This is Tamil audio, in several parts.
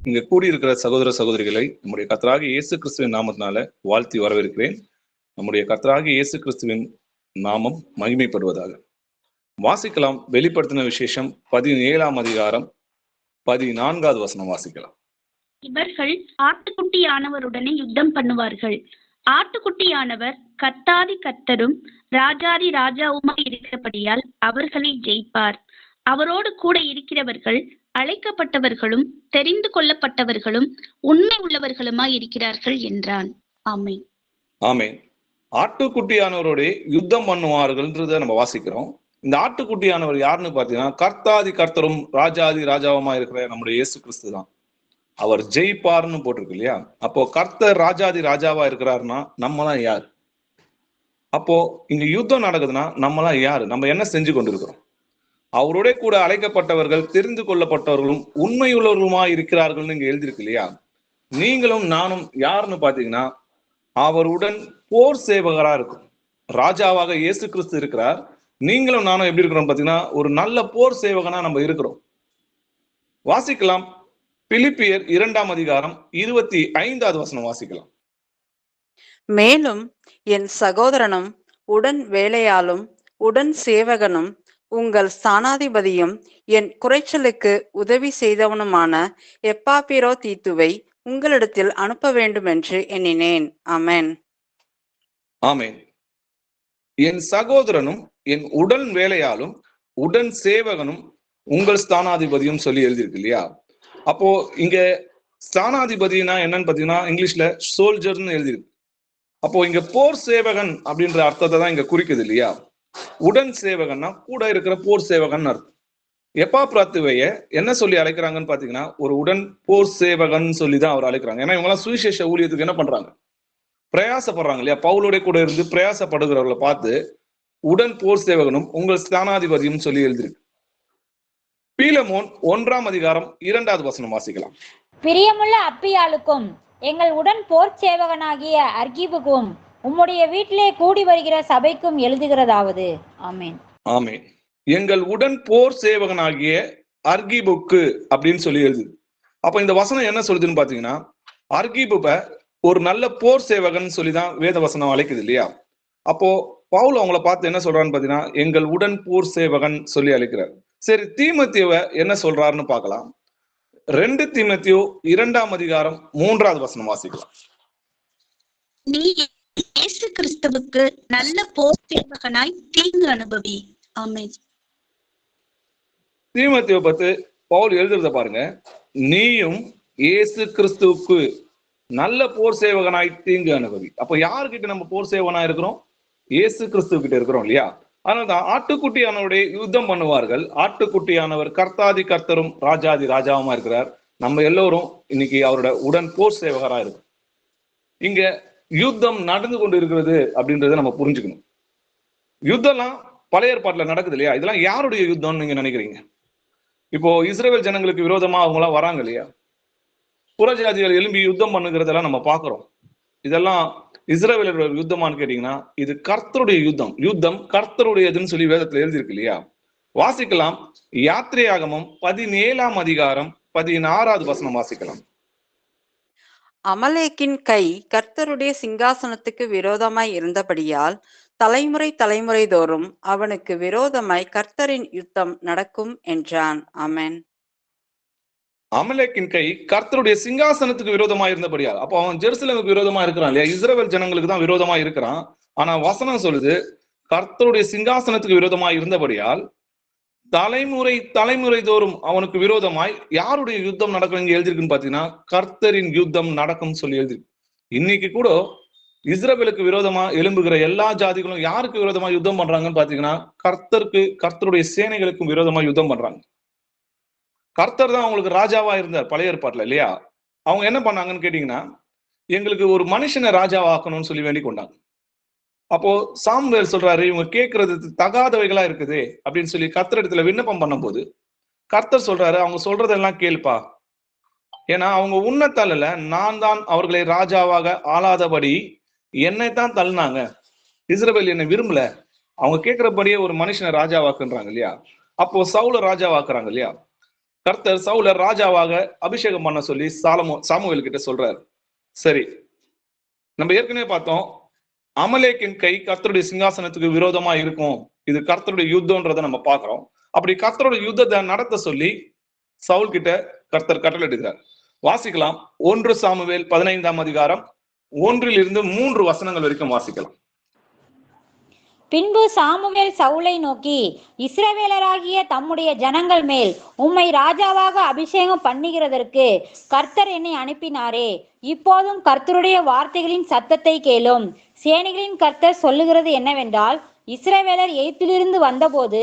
இங்க கூடியிருக்கிற சகோதர சகோதரிகளை நம்முடைய கர்த்தராகிய இயேசு கிறிஸ்துவின் நாமத்தினால வாழ்த்தி வரவேற்கிறேன். நம்முடைய கர்த்தராகிய இயேசு கிறிஸ்துவின் நாமம் மகிமைப்படுவதாக. வாசிக்கலாம். வெளிப்படுத்தின விசேஷம் 17ஆம் அதிகாரம் 14வது வசனம் வாசிக்கலாம். இவர்கள் ஆட்டுக்குட்டியானவருடனே யுத்தம் பண்ணுவார்கள். ஆட்டுக்குட்டியானவர் கர்த்தாதி கர்த்தரும் ராஜாதி ராஜாவுமாய் இருக்கிறபடியால் அவர்களை ஜெயிப்பார். அவரோடு கூட இருக்கிறவர்கள் அழைக்கப்பட்டவர்களும் தெரிந்து கொள்ளப்பட்டவர்களும் உண்மை உள்ளவர்களுமாய் இருக்கிறார்கள் என்றான். ஆமென். ஆமென். ஆட்டுக்குட்டியானவரோட யுத்தம் பண்ணுவார்கள்ன்றத நம்ம வாசிக்கிறோம். இந்த ஆட்டுக்குட்டியானவர் யாருன்னு பாத்தீங்கன்னா கர்த்தாதி கர்த்தரும் ராஜாதி ராஜாவுமா இருக்கிற நம்முடைய இயேசு கிறிஸ்து தான். அவர் ஜெயிப்பார்னு போட்டிருக்கு இல்லையா? அப்போ கர்த்தர் ராஜாதி ராஜாவா இருக்கிறாருன்னா நம்மலாம் யார்? அப்போ இங்க யுத்தம் நடக்குதுன்னா நம்மலாம் யாரு? நம்ம என்ன செஞ்சு கொண்டிருக்கிறோம்? அவரோட கூட அழைக்கப்பட்டவர்கள் தெரிந்து கொள்ளப்பட்டவர்களும் உண்மையுள்ளவர்களுமா இருக்கிறார்கள்னு இங்க எழுதியிருக்கு இல்லையா? நீங்களும் நானும் யாருன்னு பாத்தீங்கன்னா அவருடன் போர் சேவகரா இருக்கும். ராஜாவாக இயேசு கிறிஸ்து இருக்கிறார். நீங்களும் நானும் எப்படி இருக்கிறோம் பாத்தீங்கன்னா ஒரு நல்ல போர் சேவகனா நம்ம இருக்கிறோம். வாசிக்கலாம். பிலிப்பியர் 2ஆம் அதிகாரம் 25வது வசனம் வாசிக்கலாம். மேலும் என் சகோதரனும் உடன் வேலையாலும் உடன் சேவகனும் உங்கள் ஸ்தானாதிபதியும் என் குறைச்சலுக்கு உதவி செய்தவனுமான எப்பாப்பிரோதீத்துவை உங்களிடத்தில் அனுப்ப வேண்டும் என்று எண்ணினேன். ஆமென். ஆமென். என் சகோதரனும் என் உடன் வேலையாலும் உடன் சேவகனும் உங்கள் ஸ்தானாதிபதியும் சொல்லி எழுதியிருக்கு இல்லையா? அப்போ இங்க ஸ்தானாதிபதினா என்னன்னு பாத்தீங்கன்னா இங்கிலீஷ்ல சோல்ஜர்னு எழுதியிருக்கு. அப்போ இங்க போர் சேவகன் அப்படின்ற அர்த்தத்தை தான் இங்க குறிக்குது இல்லையா? உடன் சேவகன்னா கூட இருக்கிற போர் சேவகன் அர்த்தம். எப்பாப்பிரோத்துவைய என்ன சொல்லி அழைக்கிறாங்கன்னு பாத்தீங்கன்னா ஒரு உடன் போர் சேவகன் சொல்லிதான் அவர் அழைக்கிறாங்க. ஏன்னா இவங்க எல்லாம் சுவிசேஷ ஊழியத்துக்கு என்ன பண்றாங்க? பிரயாசப்படுறாங்க இல்லையா? பவுலோட கூட இருந்து பிரயாசப்படுகிறவர்களை பார்த்து உடன் போர் சேவகனும் உங்கள் ஸ்தானாதிபதியும் சொல்லி எழுதியிருக்கு. பீலமோன் 1ஆம் அதிகாரம் 2வது வசனம் வாசிக்கலாம். பிரியமுள்ள அப்பியாளுக்கும் எங்கள் உடன் போர் சேவகனாகிய அர்கிபுக்கும் உம்முடைய வீட்டிலே கூடி வருகிற சபைக்கும் எழுதுகிறதாவது. ஆமென். ஆமென். எங்கள் உடன் போர் சேவகனாகிய அர்கிபுக்கு அப்படின்னு சொல்லி எழுதுது. அப்ப இந்த வசனம் என்ன சொல்லுதுன்னு பாத்தீங்கன்னா அர்கிபுப ஒரு நல்ல போர் சேவகன் சொல்லிதான் வேத வசனம் அழைக்குது இல்லையா? அப்போ பவுல் அவங்கள பார்த்து என்ன சொல்றான்னு பாத்தீங்கன்னா எங்கள் உடன் போர் சேவகன் சொல்லி அழைக்கிறார். சரி, தீமோத்தேயுவை என்ன சொல்றாருன்னு பார்க்கலாம். 2 தீமோத்தேயு 2ஆம் அதிகாரம் 3வது வசனம் வாசிக்கலாம். நீ இயேசு கிறிஸ்துவுக்கு நல்ல போர் சேவகனாய் தீங்கு அனுபவி. ஆமென். தீமோத்தேயுவை பத்தி பவுல் எழுதுறத பாருங்க. நீயும் இயேசு கிறிஸ்துவுக்கு நல்ல போர் சேவகனாய் தீங்கு அனுபவி. அப்ப யாருக்கிட்ட நம்ம போர் சேவகனா இருக்கிறோம்? இயேசு கிறிஸ்துவ கிட்ட இருக்கிறோம் இல்லையா? அதனால்தான் ஆட்டுக்குட்டியானவருடைய யுத்தம் பண்ணுவார்கள். ஆட்டுக்குட்டியானவர் கர்த்தாதி கர்த்தரும் ராஜாதி ராஜாவுமா இருக்கிறார். நம்ம எல்லோரும் இன்னைக்கு அவரோட உடன் போர் சேவகரா இருக்கும். இங்க யுத்தம் நடந்து கொண்டு இருக்கிறது அப்படின்றத நம்ம புரிஞ்சுக்கணும். யுத்தம்லாம் பழைய ஏற்பாட்டுல நடக்குது இல்லையா? இதெல்லாம் யாருடைய யுத்தம்னு நீங்க நினைக்கிறீங்க? இப்போ இஸ்ரவேல் ஜனங்களுக்கு விரோதமா அவங்க எல்லாம் வராங்க இல்லையா? புறஜாதிகள் எழும்பி யுத்தம் பண்ணுகிறதெல்லாம் நம்ம பாக்குறோம். இதெல்லாம் இஸ்ரவேலோட யுத்தமானு கேட்டீங்கன்னா இது கர்த்தருடைய யுத்தம். யுத்தம் கர்த்தருடையதுன்னு சொல்லி வேதத்துல எழுதியிருக்கு இல்லையா? வாசிக்கலாம். யாத்திரையாகமம் 17ஆம் அதிகாரம் 16வது வசனம் வாசிக்கலாம். அமலேக்கின் கை கர்த்தருடைய சிங்காசனத்துக்கு விரோதமாய் இருந்தபடியால் தலைமுறை தலைமுறை தோறும் அவனுக்கு விரோதமாய் கர்த்தரின் யுத்தம் நடக்கும் என்றான். ஆமென். அமலேக்கின் கை கர்த்தருடைய சிங்காசனத்துக்கு விரோதமா இருந்தபடியால், அப்போ அவன் ஜெருசலேமுக்கு விரோதமா இருக்கிறான் இல்லையா? இஸ்ரவேல் ஜனங்களுக்கு தான் விரோதமா இருக்கிறான். ஆனா வசனம் சொல்லுது கர்த்தருடைய சிங்காசனத்துக்கு விரோதமா இருந்தபடியால் தலைமுறை தலைமுறை தோறும் அவனுக்கு விரோதமாய் யாருடைய யுத்தம் நடக்கும் இங்க எழுதிருக்குன்னு பாத்தீங்கன்னா கர்த்தரின் யுத்தம் நடக்கும் சொல்லி எழுதிருக்கு. இன்னைக்கு கூட இஸ்ரவேலுக்கு விரோதமா எழும்புகிற எல்லா ஜாதிகளும் யாருக்கு விரோதமா யுத்தம் பண்றாங்கன்னு பாத்தீங்கன்னா கர்த்தருடைய சேனைகளுக்கும் விரோதமா யுத்தம் பண்றாங்க. கர்த்தர் தான் அவங்களுக்கு ராஜாவா இருந்தார் பழைய ஏற்பாட்டுல இல்லையா? அவங்க என்ன பண்ணாங்கன்னு கேட்டீங்கன்னா எங்களுக்கு ஒரு மனுஷனை ராஜாவாக்கணும்னு சொல்லி வேண்டிக் கொண்டாங்க. அப்போ சாமுவேல் சொல்றாரு இவங்க கேட்கறது தகாதவைகளா இருக்குது அப்படின்னு சொல்லி கர்த்தர் இடத்துல விண்ணப்பம் பண்ணும்போது கர்த்தர் சொல்றாரு அவங்க சொல்றதெல்லாம் கேள்ப்பா. ஏன்னா அவங்க உன்னை தள்ளல, நான் தான் அவர்களை ராஜாவாக ஆளாதபடி என்னைத்தான் தள்ளினாங்க. இஸ்ரவேல் என்னை விரும்பல, அவங்க கேட்கிறபடியே ஒரு மனுஷனை ராஜாவாக்குன்றாங்க இல்லையா? அப்போ சவுல ராஜாவாக்குறாங்க இல்லையா? கர்த்தர் சவுல ராஜாவாக அபிஷேகம் பண்ண சொல்லி சாமுவேல் கிட்ட சொல்றாரு. சரி, நம்ம ஏற்கனவே பார்த்தோம், அமலேக்கின் கை கர்த்தருடைய சிங்காசனத்துக்கு விரோதமா இருக்கும், இது கர்த்தருடைய யுத்தம்ன்றதை நம்ம பார்க்கிறோம். அப்படி கர்த்தருடைய யுத்தத்தை நடத்த சொல்லி சவுல் கிட்ட கர்த்தர் கட்டளையிடுகிறார். வாசிக்கலாம். 1 சாமுவேல் 15ஆம் அதிகாரம் 1-3 வசனங்கள் வரைக்கும் வாசிக்கலாம். பின்பு சாமுவேல் சவுலை நோக்கி, இஸ்ரவேலராகிய தம்முடைய ஜனங்கள் மேல் உம்மை ராஜாவாக அபிஷேகம் பண்ணுகிறதற்கு கர்த்தர் என்னை அனுப்பினாரே, இப்போதும் கர்த்தருடைய வார்த்தைகளின் சத்தத்தை கேளும். சேனைகளின் கர்த்தர் சொல்லுகிறது என்னவென்றால், இஸ்ரவேலர் எகிப்திலிருந்து வந்தபோது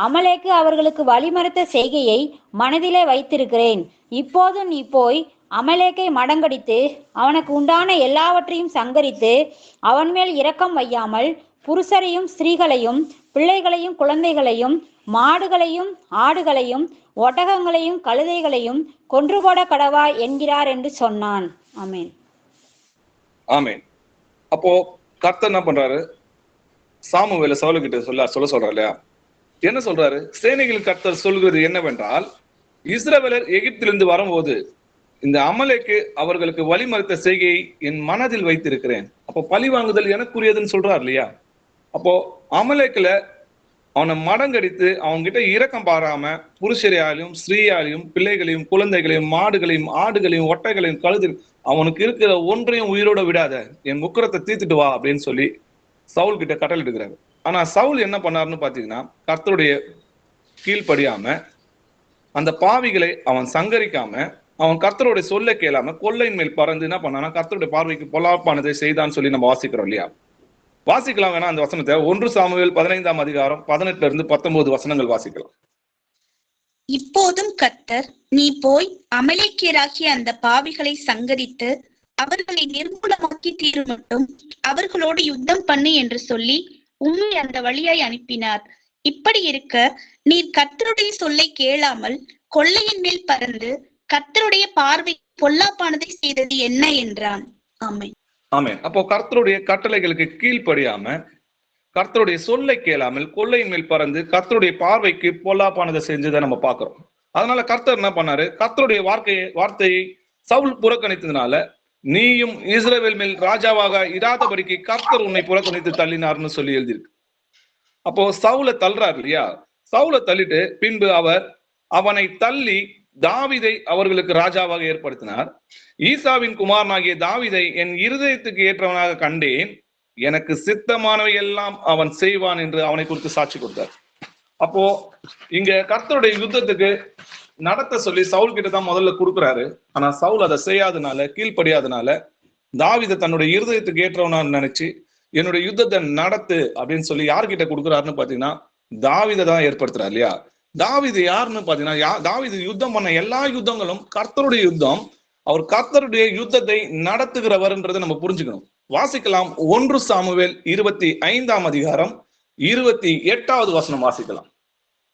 அமலேக்கு அவர்களுக்கு வழிமறித்த செய்கையை மனதிலே வைத்திருக்கிறேன். இப்போது நீ போய் அமலேக்கை மடங்கடித்து அவனுக்கு உண்டான எல்லாவற்றையும் சங்கரித்து அவன் மேல் இரக்கம் வையாமல் புருஷரையும் ஸ்திரீகளையும் பிள்ளைகளையும் குழந்தைகளையும் மாடுகளையும் ஆடுகளையும் ஒட்டகங்களையும் கழுதைகளையும் கொன்று போட கடவா என்கிறார் என்று சொன்னான். ஆமென். ஆமென். அப்போ கர்த்தர் என்ன பண்றாரு? சாமுவேல சவுல் கிட்ட சொல்ல சொல்றாரு இல்லையா? என்ன சொல்றாரு? சேனைகள் கர்த்தர் சொல்கிறது என்னவென்றால், இஸ்ரவேலர் எகிப்திலிருந்து வரும்போது இந்த அமலேக்கு அவர்களுக்கு வழிமறித்த செய்கையை என் மனதில் வைத்திருக்கிறேன். அப்போ பழி வாங்குதல் எனக்குரியதுன்னு சொல்றாரு இல்லையா? அப்போ அமலேக்குல அவனை மடங்கடித்து அவன்கிட்ட இரக்கம் பாராம புருஷரையாலையும் ஸ்ரீயாலையும் பிள்ளைகளையும் குழந்தைகளையும் மாடுகளையும் ஆடுகளையும் ஒட்டைகளையும் கழுது அவனுக்கு இருக்கிற ஒன்றையும் உயிரோட விடாத, என் முக்கரத்தை தீர்த்துட்டு வா அப்படின்னு சொல்லி சவுல் கிட்ட கட்டளையிடுகிறாரு. ஆனா சவுல் என்ன பண்ணாருன்னு பாத்தீங்கன்னா, கர்த்தருடைய கீழ்ப்படியாம அந்த பாவிகளை அவன் சங்கரிக்காம அவன் கர்த்தருடைய சொல்ல கேளாம கொள்ளையின் மேல் பறந்து என்ன பண்ணானா கர்த்தருடைய பார்வைக்கு பொல்லாப்பானதை செய்தான்னு சொல்லி நம்ம வாசிக்கிறோம் இல்லையா? வாசிக்கலாம் வேணா அந்த வசனத்தை. 1 சாமுவேல் 15ஆம் அதிகாரம் 18-19 வசனங்கள் வாசிக்கலாம். இப்போதும் கர்த்தர், நீ போய் அமலேக்கியராகிய அந்த பாவிகளை சங்கரித்து அவர்களை நிர்மூலமாக்கி தீருமட்டும் அவர்களோடு யுத்தம் பண்ணு என்று சொல்லி உம்மை அந்த வழியாய் அனுப்பினார். இப்படி இருக்க நீர் கர்த்தருடைய சொல்லை கேளாமல் கொள்ளையின் மேல் பறந்து கர்த்தருடைய பார்வை பொல்லாப்பானதை செய்தது என்ன என்றான். ஆமென். ஆமென். அப்போ கர்த்தருடைய கட்டளைகளுக்கு கீழ்ப்படியாம கர்த்தருடைய சொல்லை கேளாமல் கொள்ளையின் மேல் பறந்து கர்த்தருடைய பார்வைக்கு பொல்லாப்பானதை செஞ்சதை நம்ம பார்க்கிறோம். அதனால கர்த்தர் என்ன பண்ணாரு? கர்த்தருடைய வார்த்தையை சவுல் புறக்கணித்ததுனால நீயும் இஸ்ரவேல் மேல் ராஜாவாக இராதபடிக்கு கர்த்தர் உன்னை புறக்கணித்து தள்ளினார்னு சொல்லி எழுதியிருக்கு. அப்போ சவுலை தள்ளுறாரு இல்லையா? சவுலை தள்ளிட்டு பின்பு அவனை தள்ளி தாவீதை அவர்களுக்கு ராஜாவாக ஏற்படுத்தினார். ஈசாவின் குமாரனாகிய தாவீதை என் இருதயத்துக்கு ஏற்றவனாக கண்டேன், எனக்கு சித்தமானவை எல்லாம் அவன் செய்வான் என்று அவனை குறித்து சாட்சி கொடுத்தார். அப்போ இங்க கர்த்தருடைய யுத்தத்துக்கு நடத்த சொல்லி சவுல் கிட்ட தான் முதல்ல கொடுக்குறாரு. ஆனா சவுல் அதை செய்யாதனால, கீழ்ப்படியாதனால தாவீதை தன்னுடைய இருதயத்துக்கு ஏற்றவனான்னு நினைச்சு என்னுடைய யுத்தத்தை நடத்து அப்படின்னு சொல்லி யார்கிட்ட கொடுக்குறாருன்னு பாத்தீங்கன்னா தாவீதை தான் ஏற்படுத்துறாரு இல்லையா? தாவீது யாருன்னு பாத்தீங்கன்னா, தாவீது யுத்தம் பண்ண எல்லா யுத்தங்களும் கர்த்தருடைய யுத்தம். அவர் கர்த்தருடைய யுத்தத்தை நடத்துகிறவர்ன்றதை நம்ம புரிஞ்சுக்கணும். வாசிக்கலாம். 1 சாமுவேல் 25ஆம் அதிகாரம் 28வது வசனம் வாசிக்கலாம்.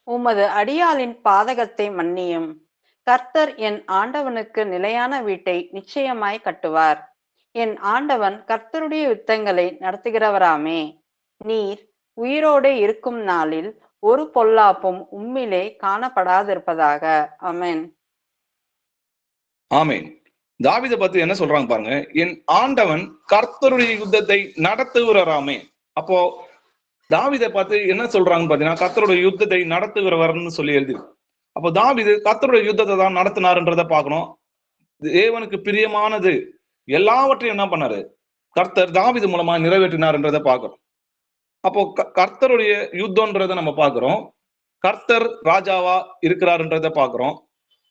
உமது அடியாளின் பாதகத்தை மன்னியும், கர்த்தர் என் ஆண்டவனுக்கு நிலையான வீட்டை நிச்சயமாய் கட்டுவார். என் ஆண்டவன் கர்த்தருடைய யுத்தங்களை நடத்துகிறவராமே. நீர் உயிரோடு இருக்கும் நாளில் ஒரு பொல்லாப்பும் உம்மிலே காணப்படாதிருப்பதாக. ஆமென். ஆமென். தாவீதை பத்தி என்ன சொல்றாங்க பாருங்க. என் ஆண்டவன் கர்த்தருடைய யுத்தத்தை நடத்துகிறவராமே. அப்போ தாவீதை பார்த்து என்ன சொல்றாங்கன்னு பாத்தீங்கன்னா, கர்த்தருடைய யுத்தத்தை நடத்துகிறவர்னு சொல்லி எழுதி. அப்போ தாவீது கர்த்தருடைய யுத்தத்தை தான் நடத்தினாருன்றதை பார்க்கணும். தேவனுக்கு பிரியமானது எல்லாவற்றையும் என்ன பண்ணாரு? கர்த்தர் தாவீது மூலமா நிறைவேற்றினார்ன்றதை பார்க்கிறோம். அப்போ கர்த்தருடைய யுத்தம்ன்றதை நம்ம பார்க்கிறோம். கர்த்தர் ராஜாவா இருக்கிறாருன்றதை பார்க்கிறோம்.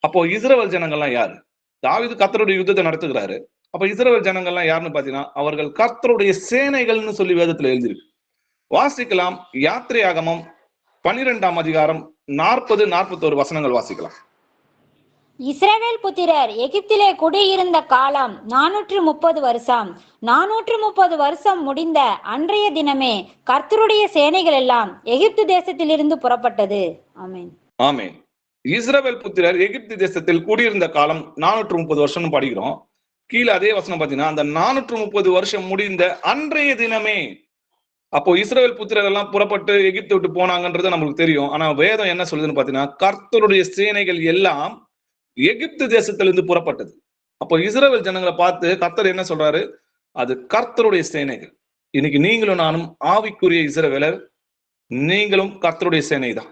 அப்போ இஸ்ரவேல் ஜனங்கள்லாம் யாரு? தாவீது கர்த்தருடைய யுத்தத்தை நடத்துகிறாரு. அப்ப இஸ்ரவேல் ஜனங்கள்லாம் யாருன்னு பாத்தீங்கன்னா, அவர்கள் கர்த்தருடைய சேனைகள்னு சொல்லி வேதத்துல எழுதியிருக்கு. வாசிக்கலாம். யாத்திரையாகமம் 12ஆம் அதிகாரம் 40-41 வசனங்கள் வாசிக்கலாம். இஸ்ரவேல் புத்திரர் எகிப்திலே குடியிருந்த காலம் 430 வருஷம். 430 வருஷம் முடிந்த அன்றைய தினமே கர்த்தருடைய சேனைகள் எல்லாம் எகிப்து தேசத்திலிருந்து புறப்பட்டது. ஆமென். ஆமென். இஸ்ரவேல் புத்திரர் எகிப்து தேசத்தில் குடியிருந்த காலம் 430 வருஷம்னு படிக்கிறோம். கீழே அதே வசனம் பாத்தீங்கன்னா, அந்த 430 வருஷம் முடிந்த அன்றைய தினமே அப்போ இஸ்ரவேல் புத்திரர் எல்லாம் புறப்பட்டு எகிப்து விட்டு போனாங்கன்றது நம்மளுக்கு தெரியும். ஆனா வேதம் என்ன சொல்லுதுன்னு பாத்தீங்கன்னா, கர்த்தருடைய சேனைகள் எல்லாம் எகிப்து தேசத்திலிருந்து புறப்பட்டது. அப்போ இஸ்ரவேல் ஜனங்களை பார்த்து கர்த்தர் என்ன சொல்றாரு? அது கர்த்தருடைய சேனைகள். இன்னைக்கு நீங்களும் நானும் ஆவிக்குரிய இஸ்ரவேலர், நீங்களும் கர்த்தருடைய சேனை தான்.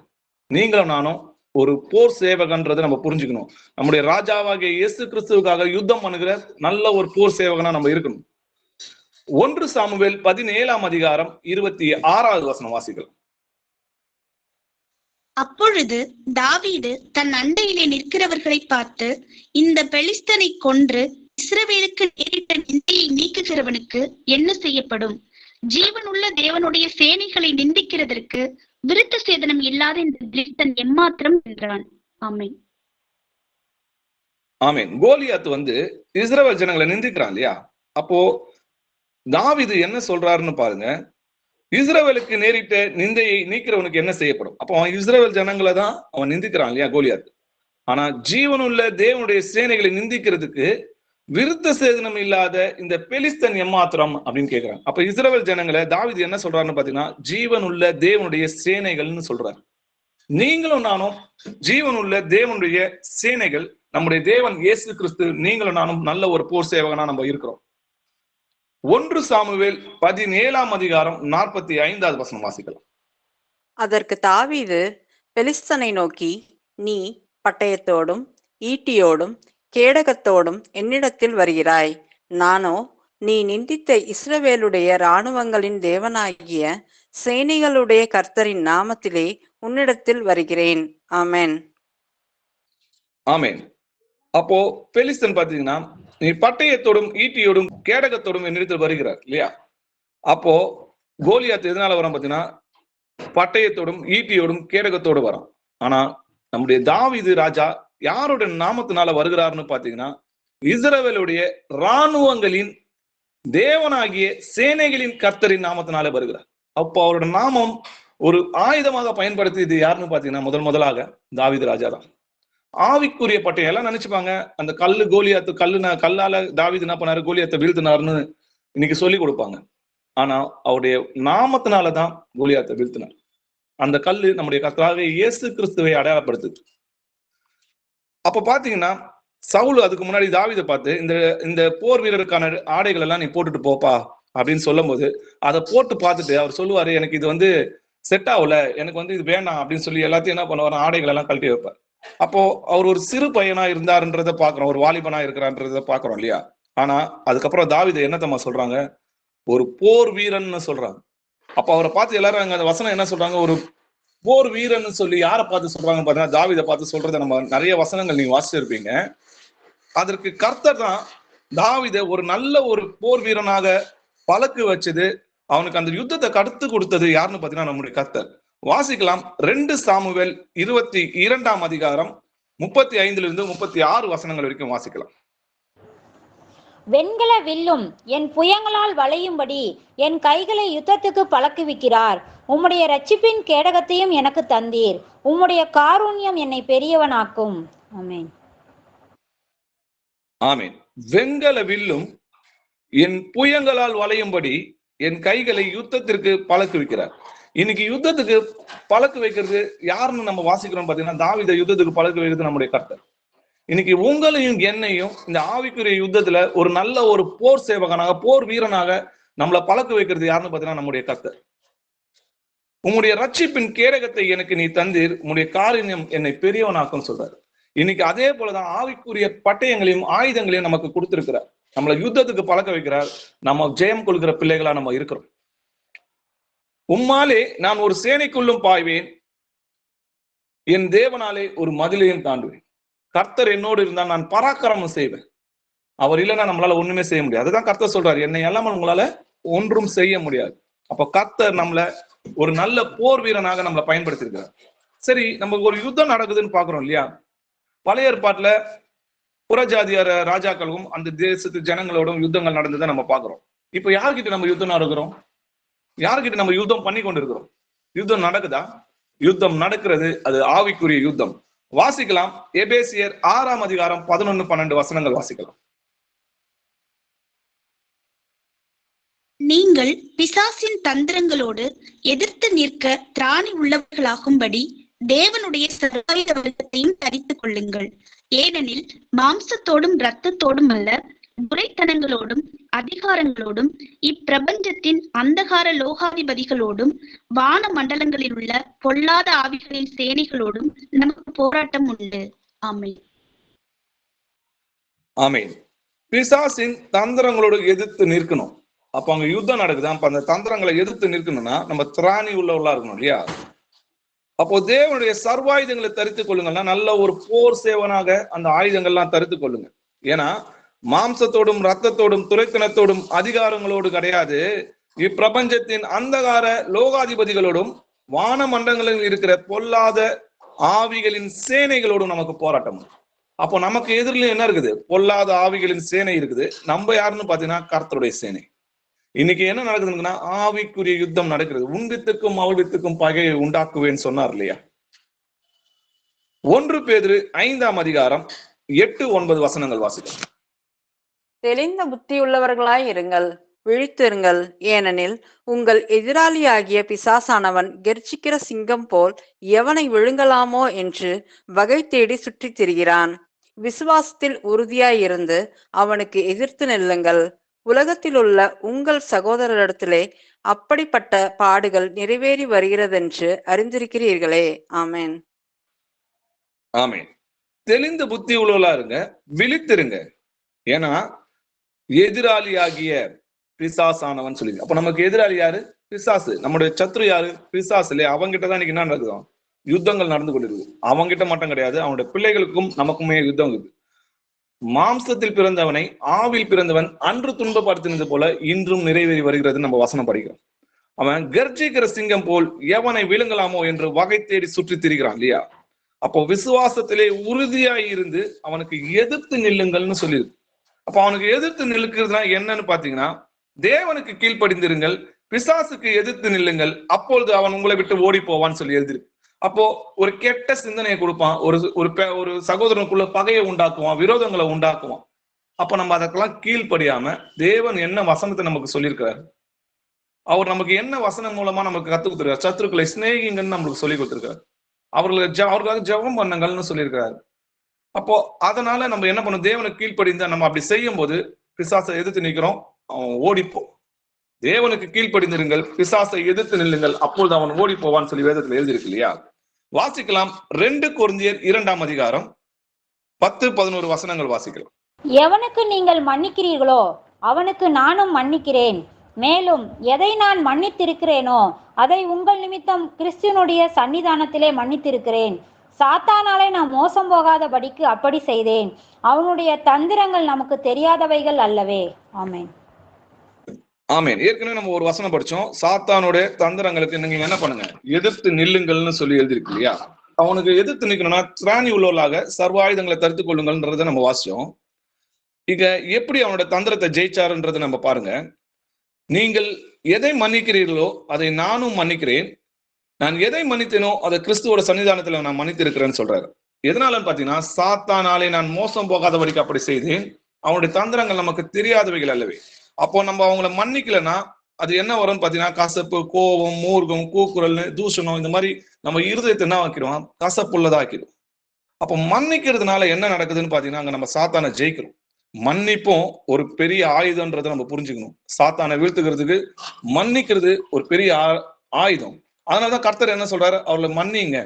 நீங்களும் நானும் ஒரு போர் சேவகன்றதை நம்ம புரிஞ்சுக்கணும். நம்முடைய ராஜாவாகிய இயேசு கிறிஸ்துவுக்காக யுத்தம் பண்ணுகிற நல்ல ஒரு போர் சேவகனா நம்ம இருக்கணும். 1 சாமுவேல் 17ஆம் அதிகாரம் 26வது வசனம் வாசிக்கலாம். அப்பொழுது தாவீது தன் அண்டையிலே நிற்கிறவர்களை பார்த்து, இந்த பெலிஸ்தனை கொன்று இஸ்ரவேலுக்கு நேரிட்ட நிந்தையை நீக்குகிறவனுக்கு என்ன செய்யப்படும்? ஜீவனுள்ள தேவனுடைய சேனைகளை நிந்திக்கிறதற்கு விருத்த சேதனம் இல்லாத இந்த பெலிஸ்தன் எம்மாத்திரம் என்றான். ஆமென். ஆமென். கோலியாத் இஸ்ரவேல் ஜனங்களை நிந்திக்கிறான் இல்லையா? அப்போ தாவீது என்ன சொல்றாருன்னு பாருங்க. இஸ்ரவேலுக்கு நேரிட்ட நிந்தையை நீக்கிறவனுக்கு என்ன செய்யப்படும்? அப்போ அவன் இஸ்ரவேல் ஜனங்களை தான் அவன் நிந்திக்கிறான் இல்லையா கோலியாத். ஆனா ஜீவனுள்ள தேவனுடைய சேனைகளை நிந்திக்கிறதுக்கு விருத்த சேதனம் இல்லாத இந்த பெலிஸ்தன் எம்மாத்திரம் அப்படின்னு கேட்கிறாங்க. அப்ப இஸ்ரவேல் ஜனங்களை தாவீது என்ன சொல்றாருன்னு பாத்தீங்கன்னா, ஜீவனுள்ள தேவனுடைய சேனைகள்னு சொல்றாரு. நீங்களும் நானும் ஜீவனுள்ள தேவனுடைய சேனைகள். நம்முடைய தேவன் இயேசு கிறிஸ்து. நீங்களும் நானும் நல்ல ஒரு போர் சேவகனா நம்ம இருக்கிறோம். 1 சாமுவேல் 17ஆம் அதிகாரம் 45வது வசனம் வாசிக்கலாம். அதற்கு தாவீது பெலிஸ்தனை நோக்கி, நீ பட்டயத்தோடும் ஈட்டியோடும் கேடகத்தோடும் என்னிடத்தில் வருகிறாய். நானோ நீ நிந்தித்த இஸ்ரவேலுடைய இராணுவங்களின் தேவனாகிய சேனைகளுடைய கர்த்தரின் நாமத்திலே உன்னிடத்தில் வருகிறேன். ஆமென். ஆமென். அப்போ பெலிஸ்தன் பாத்தீங்கன்னா, நீ பட்டயத்தோடும் ஈட்டியோடும் கேடகத்தோடும் என்னிடத்தில் வருகிறார் இல்லையா? அப்போ கோலியாத் எதனால வரான் பாத்தீங்கன்னா, பட்டயத்தோடும் ஈட்டியோடும் கேடகத்தோடு வரான். ஆனா நம்முடைய தாவீது ராஜா யாரோட நாமத்தினால வருகிறார்னு பாத்தீங்கன்னா, இஸ்ரவேலுடைய இராணுவங்களின் தேவனாகிய சேனைகளின் கர்த்தரின் நாமத்தினால வருகிறார். அப்போ அவரோட நாமம் ஒரு ஆயுதமாக பயன்படுத்தியது யாருன்னு பாத்தீங்கன்னா, முதலாக தாவீது ராஜா தான். ஆவிக்குரிய பட்டயம் எல்லாம் நினைச்சுப்பாங்க, அந்த கோலியாத்து கல்லால தாவீது என்ன பண்ணாரு, கோலியாத்தை வீழ்த்தினார்னு இன்னைக்கு சொல்லி கொடுப்பாங்க. ஆனா அவருடைய நாமத்தினாலதான் கோலியாத்தை வீழ்த்தினார். அந்த கல்லு நம்முடைய கர்த்தராகிய இயேசு கிறிஸ்துவை அடையாளப்படுத்துது. அப்ப பாத்தீங்கன்னா, சவுல் அதுக்கு முன்னாடி தாவீதை பார்த்து இந்த போர் வீரருக்கான ஆடைகள் எல்லாம் நீ போட்டுட்டு போப்பா அப்படின்னு சொல்லும் போது அதை போட்டு பார்த்துட்டு அவர் சொல்லுவாரு, எனக்கு இது செட் ஆகல, எனக்கு இது வேணாம் அப்படின்னு சொல்லி எல்லாத்தையும் என்ன பண்ணுவாரு, ஆடைகள் எல்லாம் கழட்டி வைப்பார். அப்போ அவர் ஒரு சிறு பையனா இருந்தாருன்றதை பாக்குறோம், ஒரு வாலிபனா இருக்கிறான்றத பாக்குறோம் இல்லையா? ஆனா அதுக்கப்புறம் தாவீதை என்னத்தம்மா சொல்றாங்க, ஒரு போர் வீரன்னு சொல்றாங்க. அப்ப அவரை பார்த்து எல்லாரும் அங்க அந்த வசனம் என்ன சொல்றாங்க, ஒரு போர் வீரன்னு சொல்லி யாரை பார்த்து சொல்றாங்க பாத்தீங்கன்னா, தாவீதை பார்த்து சொல்றதை நம்ம நிறைய வசனங்கள் நீங்க வாசிச்சிருப்பீங்க. அதற்கு கர்த்தர் தான் தாவீதை ஒரு நல்ல ஒரு போர் வீரனாக பழக்கு வச்சது, அவனுக்கு அந்த யுத்தத்தை கடுத்து கொடுத்தது யாருன்னு பாத்தீங்கன்னா நம்முடைய கர்த்தர். வாசிக்கலாம். 2 சாமுவேல் 22ஆம் அதிகாரம் 35 36 வசனங்கள் வரைக்கும் வாசிக்கலாம். வெண்கல வில்லும் என் புயங்களால் வளையும்படி என் கைகளை யுத்தத்துக்கு பழக்குவிக்கிறார். உம்முடைய இரட்சிப்பின் கேடகத்தையும் எனக்கு தந்தீர். உம்முடைய காருண்யம் என்னை பெரியவனாக்கும். ஆமென். ஆமென். வெண்கல வில்லும் என் புயங்களால் வளையும்படி என் கைகளை யுத்தத்திற்கு பழக்குவிக்கிறார். இன்னைக்கு யுத்தத்துக்கு பழக்கு வைக்கிறது யாருன்னு நம்ம வாசிக்கிறோம் பாத்தீங்கன்னா, தாவீதை யுத்தத்துக்கு பழக்கு வைக்கிறது நம்முடைய கர்த்தர். இன்னைக்கு உங்களையும் என்னையும் இந்த ஆவிக்குரிய யுத்தத்துல ஒரு நல்ல ஒரு போர் சேவகனாக, போர் வீரனாக நம்மளை பழக்க வைக்கிறது யாருன்னு பாத்தீங்கன்னா நம்முடைய கர்த்தர். உம்முடைய ரட்சிப்பின் கேடகத்தை எனக்கு நீ தந்தீர், உம்முடைய காருண்யம் என்னை பெரியவனாக்கும் சொல்றாரு. இன்னைக்கு அதே போலதான் ஆவிக்குரிய பட்டயங்களையும் ஆயுதங்களையும் நமக்கு கொடுத்திருக்கிறார். நம்மளை யுத்தத்துக்கு பழக்க வைக்கிறார். நம்ம ஜெயம் கொள்கிற பிள்ளைகளா நம்ம இருக்கிறோம். உம்மாலே நான் ஒரு சேனைக்குள்ளும் பாய்வேன், என் தேவனாலே ஒரு மதிலையும் தாண்டுவேன். கர்த்தர் என்னோடு இருந்தால் நான் பராக்கிரமம் செய்வேன். அவர் இல்லைன்னா நம்மளால ஒண்ணுமே செய்ய முடியாது. அதுதான் கர்த்தர் சொல்றாரு, என்னை எல்லாம் உங்களால ஒன்றும் செய்ய முடியாது. அப்ப கர்த்தர் நம்மள ஒரு நல்ல போர் வீரனாக நம்மளை பயன்படுத்தியிருக்கிறார். சரி, நமக்கு ஒரு யுத்தம் நடக்குதுன்னு பாக்குறோம் இல்லையா? பழைய ஏற்பாட்டுல புறஜாதியார ராஜாக்களும் அந்த தேசத்து ஜனங்களோடும் யுத்தங்கள் நடந்ததை நம்ம பாக்குறோம். இப்ப யார்கிட்ட நம்ம யுத்தம் நடக்கிறோம்? யார்கிட்ட நம்ம யுத்தம் பண்ணி கொண்டு இருக்கிறோம்? யுத்தம் நடக்குதா? யுத்தம் நடக்கிறது, அது ஆவிக்குரிய யுத்தம். வாசிக்கலாம். எபேசியர் 6ஆம் அதிகாரம் 11-12 வசனங்கள் வாசிக்கலாம். நீங்கள் பிசாசின் தந்திரங்களோடு எதிர்த்து நிற்க திராணி உள்ளவர்களாகும்படி தேவனுடைய சர்வாயுத வர்க்கத்தையும் தரித்துக் கொள்ளுங்கள். ஏனெனில் மாம்சத்தோடும் இரத்தத்தோடும் அல்ல, துரைத்தனங்களோடும் அதிகாரங்களோடும் இப்பிரபஞ்சத்தின் அந்தகார லோகாதிபதிகளோடும் வான மண்டலங்களில் உள்ள பொல்லாத ஆவிகளின் சேனைகளோடும் நமக்கு போராட்டம் உண்டு. ஆமென். ஆமென். பிசாசின் தந்திரங்களோடு எதிர்த்து நிற்கணும். அப்ப அங்க யுத்தம் நடக்குது. அப்ப அந்த தந்திரங்களை எதிர்த்து நிற்கணும்னா நம்ம திராணி உள்ளவர்களா இருக்கணும் இல்லையா? அப்போ தேவனுடைய சர்வாயுதங்களை தரித்துக் கொள்ளுங்கன்னா நல்ல ஒரு போர் சேவனாக அந்த ஆயுதங்கள்லாம் தரித்துக் கொள்ளுங்க. ஏன்னா மாம்சத்தோடும் ரத்தத்தோடும் துரைத்தனத்தோடும் அதிகாரங்களோடு கிடையாது, இப்பிரபஞ்சத்தின் அந்தகார லோகாதிபதிகளோடும் வான மண்டலங்களில் இருக்கிற பொல்லாத ஆவிகளின் சேனைகளோடும் நமக்கு போராட்டம். அப்போ நமக்கு எதிரில என்ன இருக்குது? பொல்லாத ஆவிகளின் சேனை இருக்குது. நம்ம யாருன்னு பாத்தீங்கன்னா கர்த்தருடைய சேனை. இன்னைக்கு என்ன நடக்குதுன்னா ஆவிக்குரிய யுத்தம் நடக்கிறது. உன்வித்துக்கும் அவள்வித்துக்கும் பகையை உண்டாக்குவேன்னு சொன்னார் இல்லையா? 1 பேதுரு 5ஆம் அதிகாரம் 8-9 வசனங்கள் வாசிக்கலாம். தெளிந்த புத்தியுள்ளவர்களாய் இருங்கள், விழித்திருங்கள். ஏனெனில் உங்கள் எதிராளியாகிய பிசாசானவன் கெர்ச்சிக்கிற சிங்கம் போல் எவனை விழுங்கலாமோ என்று வகை தேடி சுற்றித் திரிகிறான். விசுவாசத்தில் உறுதியாயிருந்து அவனுக்கு எதிர்த்து நில்லுங்கள். உலகத்தில் உள்ள உங்கள் சகோதரரிடத்திலே அப்படிப்பட்ட பாடுகள் நிறைவேறி வருகிறதென்று அறிந்திருக்கிறீர்களே. ஆமென். ஆமென். தெளிந்த புத்தி உள்ளவர்களா இருங்க, விழித்திருங்க. ஏன்னா எதிராளியாகிய பிசாசானவன் சொல்லி, அப்ப நமக்கு எதிராளி யாரு? பிசாசு. நம்முடைய சத்ரு யாரு? பிசாசு இல்லையா? அவங்கிட்டதான் இன்னைக்கு என்ன நடக்குது? யுத்தங்கள் நடந்து கொண்டிருக்கு. அவங்கிட்ட மட்டும் கிடையாது, அவனுடைய பிள்ளைகளுக்கும் நமக்குமே யுத்தம் இருக்குது. மாம்சத்தில் பிறந்தவனை ஆவில் பிறந்தவன் அன்று துன்பப்படுத்தினது போல இன்றும் நிறைவேறி வருகிறது. நம்ம வசனம் படிக்கிறோம். அவன் கர்ஜிக்கிற சிங்கம் போல் எவனை விழுங்கலாமோ என்று வகை தேடி சுற்றி திரிகிறான் இல்லையா? அப்போ விசுவாசத்திலே உறுதியாய் இருந்து அவனுக்கு எதிர்த்து நில்லுங்கள்னு சொல்லியிருக்கு. அப்ப அவனுக்கு எதிர்த்து நிற்கிறதுனா என்னன்னு பாத்தீங்கன்னா, தேவனுக்கு கீழ்ப்படிந்திருங்கள், பிசாசுக்கு எதிர்த்து நில்லுங்கள், அப்பொழுது அவன் உங்களை விட்டு ஓடி போவான்னு சொல்லி எழுதிருக்கு. அப்போ ஒரு கெட்ட சிந்தனையை கொடுப்பான், ஒரு சகோதரனுக்குள்ள பகையை உண்டாக்குவான், விரோதங்களை உண்டாக்குவான். அப்ப நம்ம அதற்கெல்லாம் கீழ்ப்படியாம தேவன் என்ன வசனத்தை நமக்கு சொல்லியிருக்கிறார், அவர் நமக்கு என்ன வசனம் மூலமா நமக்கு கத்து கொடுத்துருக்காரு? சத்துருக்களை சிநேகிங்கன்னு நம்மளுக்கு சொல்லி கொடுத்துருக்காரு. அவர்களுக்காக ஜெபம் பண்ணுங்கள்னு சொல்லியிருக்கிறாரு. அப்போ அதனால நம்ம என்ன பண்ணணும்? தேவனுக்கு கீழ்ப்படிந்தா நம்ம அப்படி செய்யும் போது பிசாசை எதிர்த்து நிற்கிறோம், அவன் ஓடிப்போ. தேவனுக்கு கீழ்ப்படிந்திருங்கள், பிசாசை எதிர்த்து நில்லுங்கள், அப்பொழுது அவன் ஓடி போவான்னு சொல்லி வேதத்துல எழுதியிருக்கு இல்லையா? வாசிக்கலாம். 2 கொரிந்தியர் 2ஆம் அதிகாரம் 10-11 வசனங்கள் வாசிக்கலாம். எவனுக்கு நீங்கள் மன்னிக்கிறீர்களோ அவனுக்கு நானும் மன்னிக்கிறேன். மேலும் எதை நான் மன்னித்திருக்கிறேனோ அதை உங்கள் நிமித்தம் கிறிஸ்துவனுடைய சன்னிதானத்திலே மன்னித்திருக்கிறேன். சாத்தானாலே நான் மோசம் போகாதபடிக்கு அப்படி செய்தேன். அவனுடைய தந்திரங்கள் நமக்கு தெரியாதவைகள் அல்லவே. ஆமென். ஆமென். ஏற்கனவே நம்ம ஒரு வசனம் படிச்சோம், சாத்தானுடைய தந்திரங்களுக்கு நீங்க என்ன பண்ணுங்க? எதிர்த்து நில்லுங்கள்னு சொல்லி எழுதிருக்கு இல்லையா? அவனுக்கு எதிர்த்து நிக்கணும்னா திராணி உள்ளவர்களாக சர்வாயுதங்களை தடுத்துக் கொள்ளுங்கள்ன்றதை நம்ம வாசிச்சோம். இங்க எப்படி அவனோட தந்திரத்தை ஜெயிச்சாருன்றதை நம்ம பாருங்க. நீங்கள் எதை மன்னிக்கிறீர்களோ அதை நானும் மன்னிக்கிறேன். நான் எதை மன்னித்தேனோ அதை கிறிஸ்துவோட சன்னிதானத்துல நான் மன்னித்திருக்கிறேன்னு சொல்றாரு. எதனாலன்னு பாத்தீங்கன்னா, சாத்தானாலே நான் மோசம் போகாதபடிக்கு அப்படி செய்தேன். அவனுடைய தந்திரங்கள் நமக்கு தெரியாதவைகள் அல்லவே. அப்போ நம்ம அவங்கள மன்னிக்கலன்னா அது என்ன வரும்னு பாத்தீங்கன்னா, கசப்பு, கோபம், மூர்க்கம், கூக்குரல், தூஷணம், இந்த மாதிரி நம்ம இருதயத்தை என்ன ஆக்கிடுவோம்? கசப்புள்ளதா ஆக்கிடும். அப்போ மன்னிக்கிறதுனால என்ன நடக்குதுன்னு பாத்தீங்கன்னா, அங்க நம்ம சாத்தானை ஜெயிக்கிறோம். மன்னிப்பும் ஒரு பெரிய ஆயுதம்ன்றதை நம்ம புரிஞ்சுக்கணும். சாத்தானை வீழ்த்துக்கிறதுக்கு மன்னிக்கிறது ஒரு பெரிய ஆயுதம். அதனாலதான் கர்த்தர் என்ன சொல்றாரு? அவர்களை மன்னிங்க,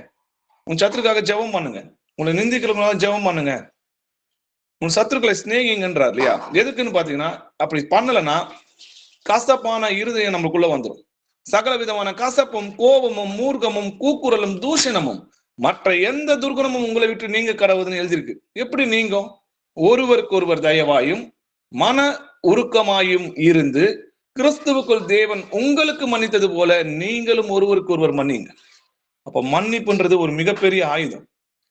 உன் சத்துருக்காக ஜெபம் பண்ணுங்க, உங்களை நிந்திக்கிறவங்களால ஜெபம் பண்ணுங்க, உன் சத்துருக்களை சிநேகிங்கன்றார் இல்லையா? எதுக்குன்னு பாத்தீங்கன்னா, அப்படி பண்ணலன்னா கசப்பான இருதயம் நம்மளுக்குள்ள வந்துடும். சகல விதமான கசப்பும், கோபமும், மூர்க்கமும், கூக்குரலும், தூஷணமும், மற்ற எந்த துர்குணமும் உங்களை விட்டு நீங்க கடவுதுன்னு எழுதியிருக்கு. எப்படி நீங்கும்? ஒருவருக்கு ஒருவர் தயவாயும் மன உருக்கமாயும் இருந்து கிறிஸ்துவுக்குள் தேவன் உங்களுக்கு மன்னித்தது போல நீங்களும் ஒருவருக்கு ஒருவர் மன்னிங்க. அப்ப மன்னிப்புன்றது ஒரு மிகப்பெரிய ஆயுதம்.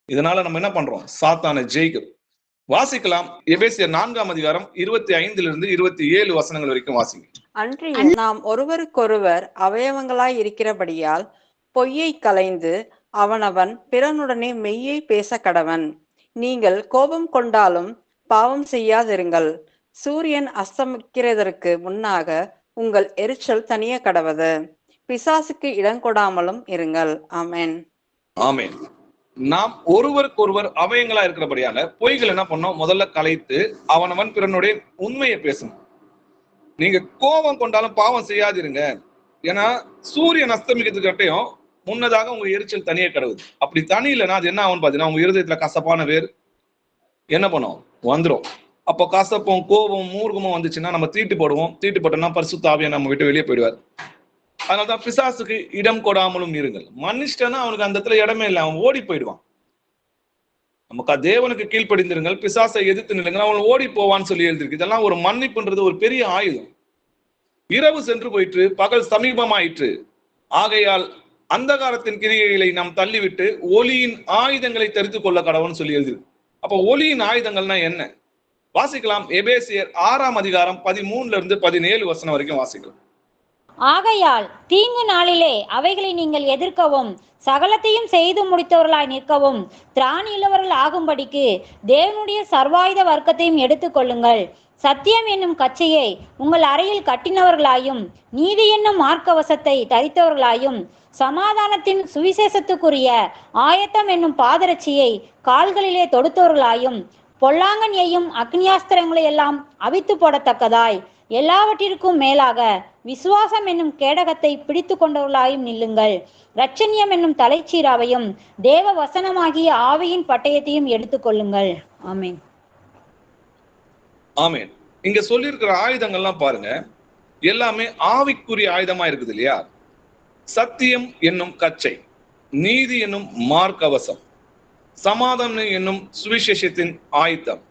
இதனால நம்ம என்ன பண்றோம்? சாத்தானை ஜெயிக்கிறோம். வாசிக்கலாம். எபேசியர் 4ஆம் அதிகாரம் 25 27 வசனங்கள் வரைக்கும் வாசிங்க. அன்றியும் நாம் ஒருவருக்கொருவர் அவயவங்களாய் இருக்கிறபடியால் பொய்யை களைந்து அவனவன் பிறனுடனே மெய்யை பேச கடவன். நீங்கள் கோபம் கொண்டாலும் பாவம் செய்யாதிருங்கள். சூரியன் அஸ்தமிக்கிறதற்கு முன்னாக உங்கள் எரிச்சல் தனிய கடவது. பிசாசுக்கு இடம் கொடாமலும் இருங்கள். ஆமென். ஆமென். நாம் ஒருவருக்கொருவர் அவயங்களா இருக்கிறபடியால பொய்கள் என்ன பண்ணோம்? முதல்ல கலைத்து அவனவன் பிறனுடைய உண்மையை பேசணும். நீங்க கோபம் கொண்டாலும் பாவம் செய்யாதிருங்க. ஏன்னா சூரியன் அஸ்தமிக்கிறதுக்கட்டையும் முன்னதாக உங்க எரிச்சல் தனியே கடவுது. அப்படி தனி இல்லைன்னா அது என்ன ஆகும் பாத்தீங்கன்னா, உங்க இருதயத்துல கசப்பான வேர் என்ன பண்ணும்? வந்துடும். அப்போ கசப்பும் கோபம் மூர்க்கமும் வந்துச்சுன்னா நம்ம தீட்டு போடுவோம். தீட்டு போட்டோம்னா பரிசுத்த ஆவியை நம்ம விட்டு வெளியே போயிடுவார். அதனாலதான் பிசாசுக்கு இடம் கொடாமலும் இருங்கள். மனுஷனா அவனுக்கு அந்த இடத்துல இடமே இல்லை, அவன் ஓடி போயிடுவான். நமக்கு தேவனுக்கு கீழ்ப்படிந்திருங்கள், பிசாசை எதிர்த்து நில்லுங்கள், அவன் ஓடி போவான்னு சொல்லி எழுதிருக்கு. இதெல்லாம் ஒரு மன்னிப்புன்றது ஒரு பெரிய ஆயுதம். இரவு சென்று போயிற்று, பகல் சமீபமாயிற்று. ஆகையால் அந்தகாரத்தின் கிரியைகளை நாம் தள்ளிவிட்டு ஒளியின் ஆயுதங்களை தெரிந்து கொள்ள கடவுள்னு சொல்லி எழுதிருக்கு. அப்போ ஒளியின் ஆயுதங்கள்னா என்ன? வாசிக்கலாம். எபேசியர் 6ஆம் அதிகாரம் 13 வசனம் வரைக்கும் வாசிக்கலாம். ஆகையால் தீங்கு நாளிலே அவைகளை நீங்கள் எதிர்க்கவும் சகலத்தையும் செய்து முடித்தவர்களாய் நிற்கவும் திராணியுள்ளவர்கள் ஆகும்படிக்கு தேவனுடைய சர்வாயுத வர்க்கத்தையும் எடுத்துக்கொள்ளுங்கள். சத்தியம் என்னும் கச்சையை உங்கள் அறையில் கட்டினவர்களாயும் நீதி என்னும் மார்க்கவசத்தை தரித்தவர்களாயும் சமாதானத்தின் சுவிசேஷத்துக்குரிய ஆயத்தம் என்னும் பாதரட்சியை கால்களிலே தொடுத்தவர்களாயும் பொல்லாங்கன் எய்யும் அக்னியாஸ்திரங்களை எல்லாம் அவித்து போடத்தக்கதாய் எல்லாவற்றிற்கும் மேலாக விசுவாசம் என்னும் கேடகத்தை பிடித்து கொண்டவர்களாயும் நில்லுங்கள். இரட்சண்யம் என்னும் தலைச்சீராவையும் தேவ வசனமாகிய ஆவியின் பட்டயத்தையும் எடுத்துக்கொள்ளுங்கள். ஆமென். ஆமென். இங்க சொல்லியிருக்கிற ஆயுதங்கள்லாம் பாருங்க, எல்லாமே ஆவிக்குரிய ஆயுதமா இருக்குது இல்லையா? சத்தியம் என்னும் கச்சை, நீதி என்னும் மார்க்கவசம், சமாதானம் என்னும் சுவிசேஷத்தின் ஆயுதம்.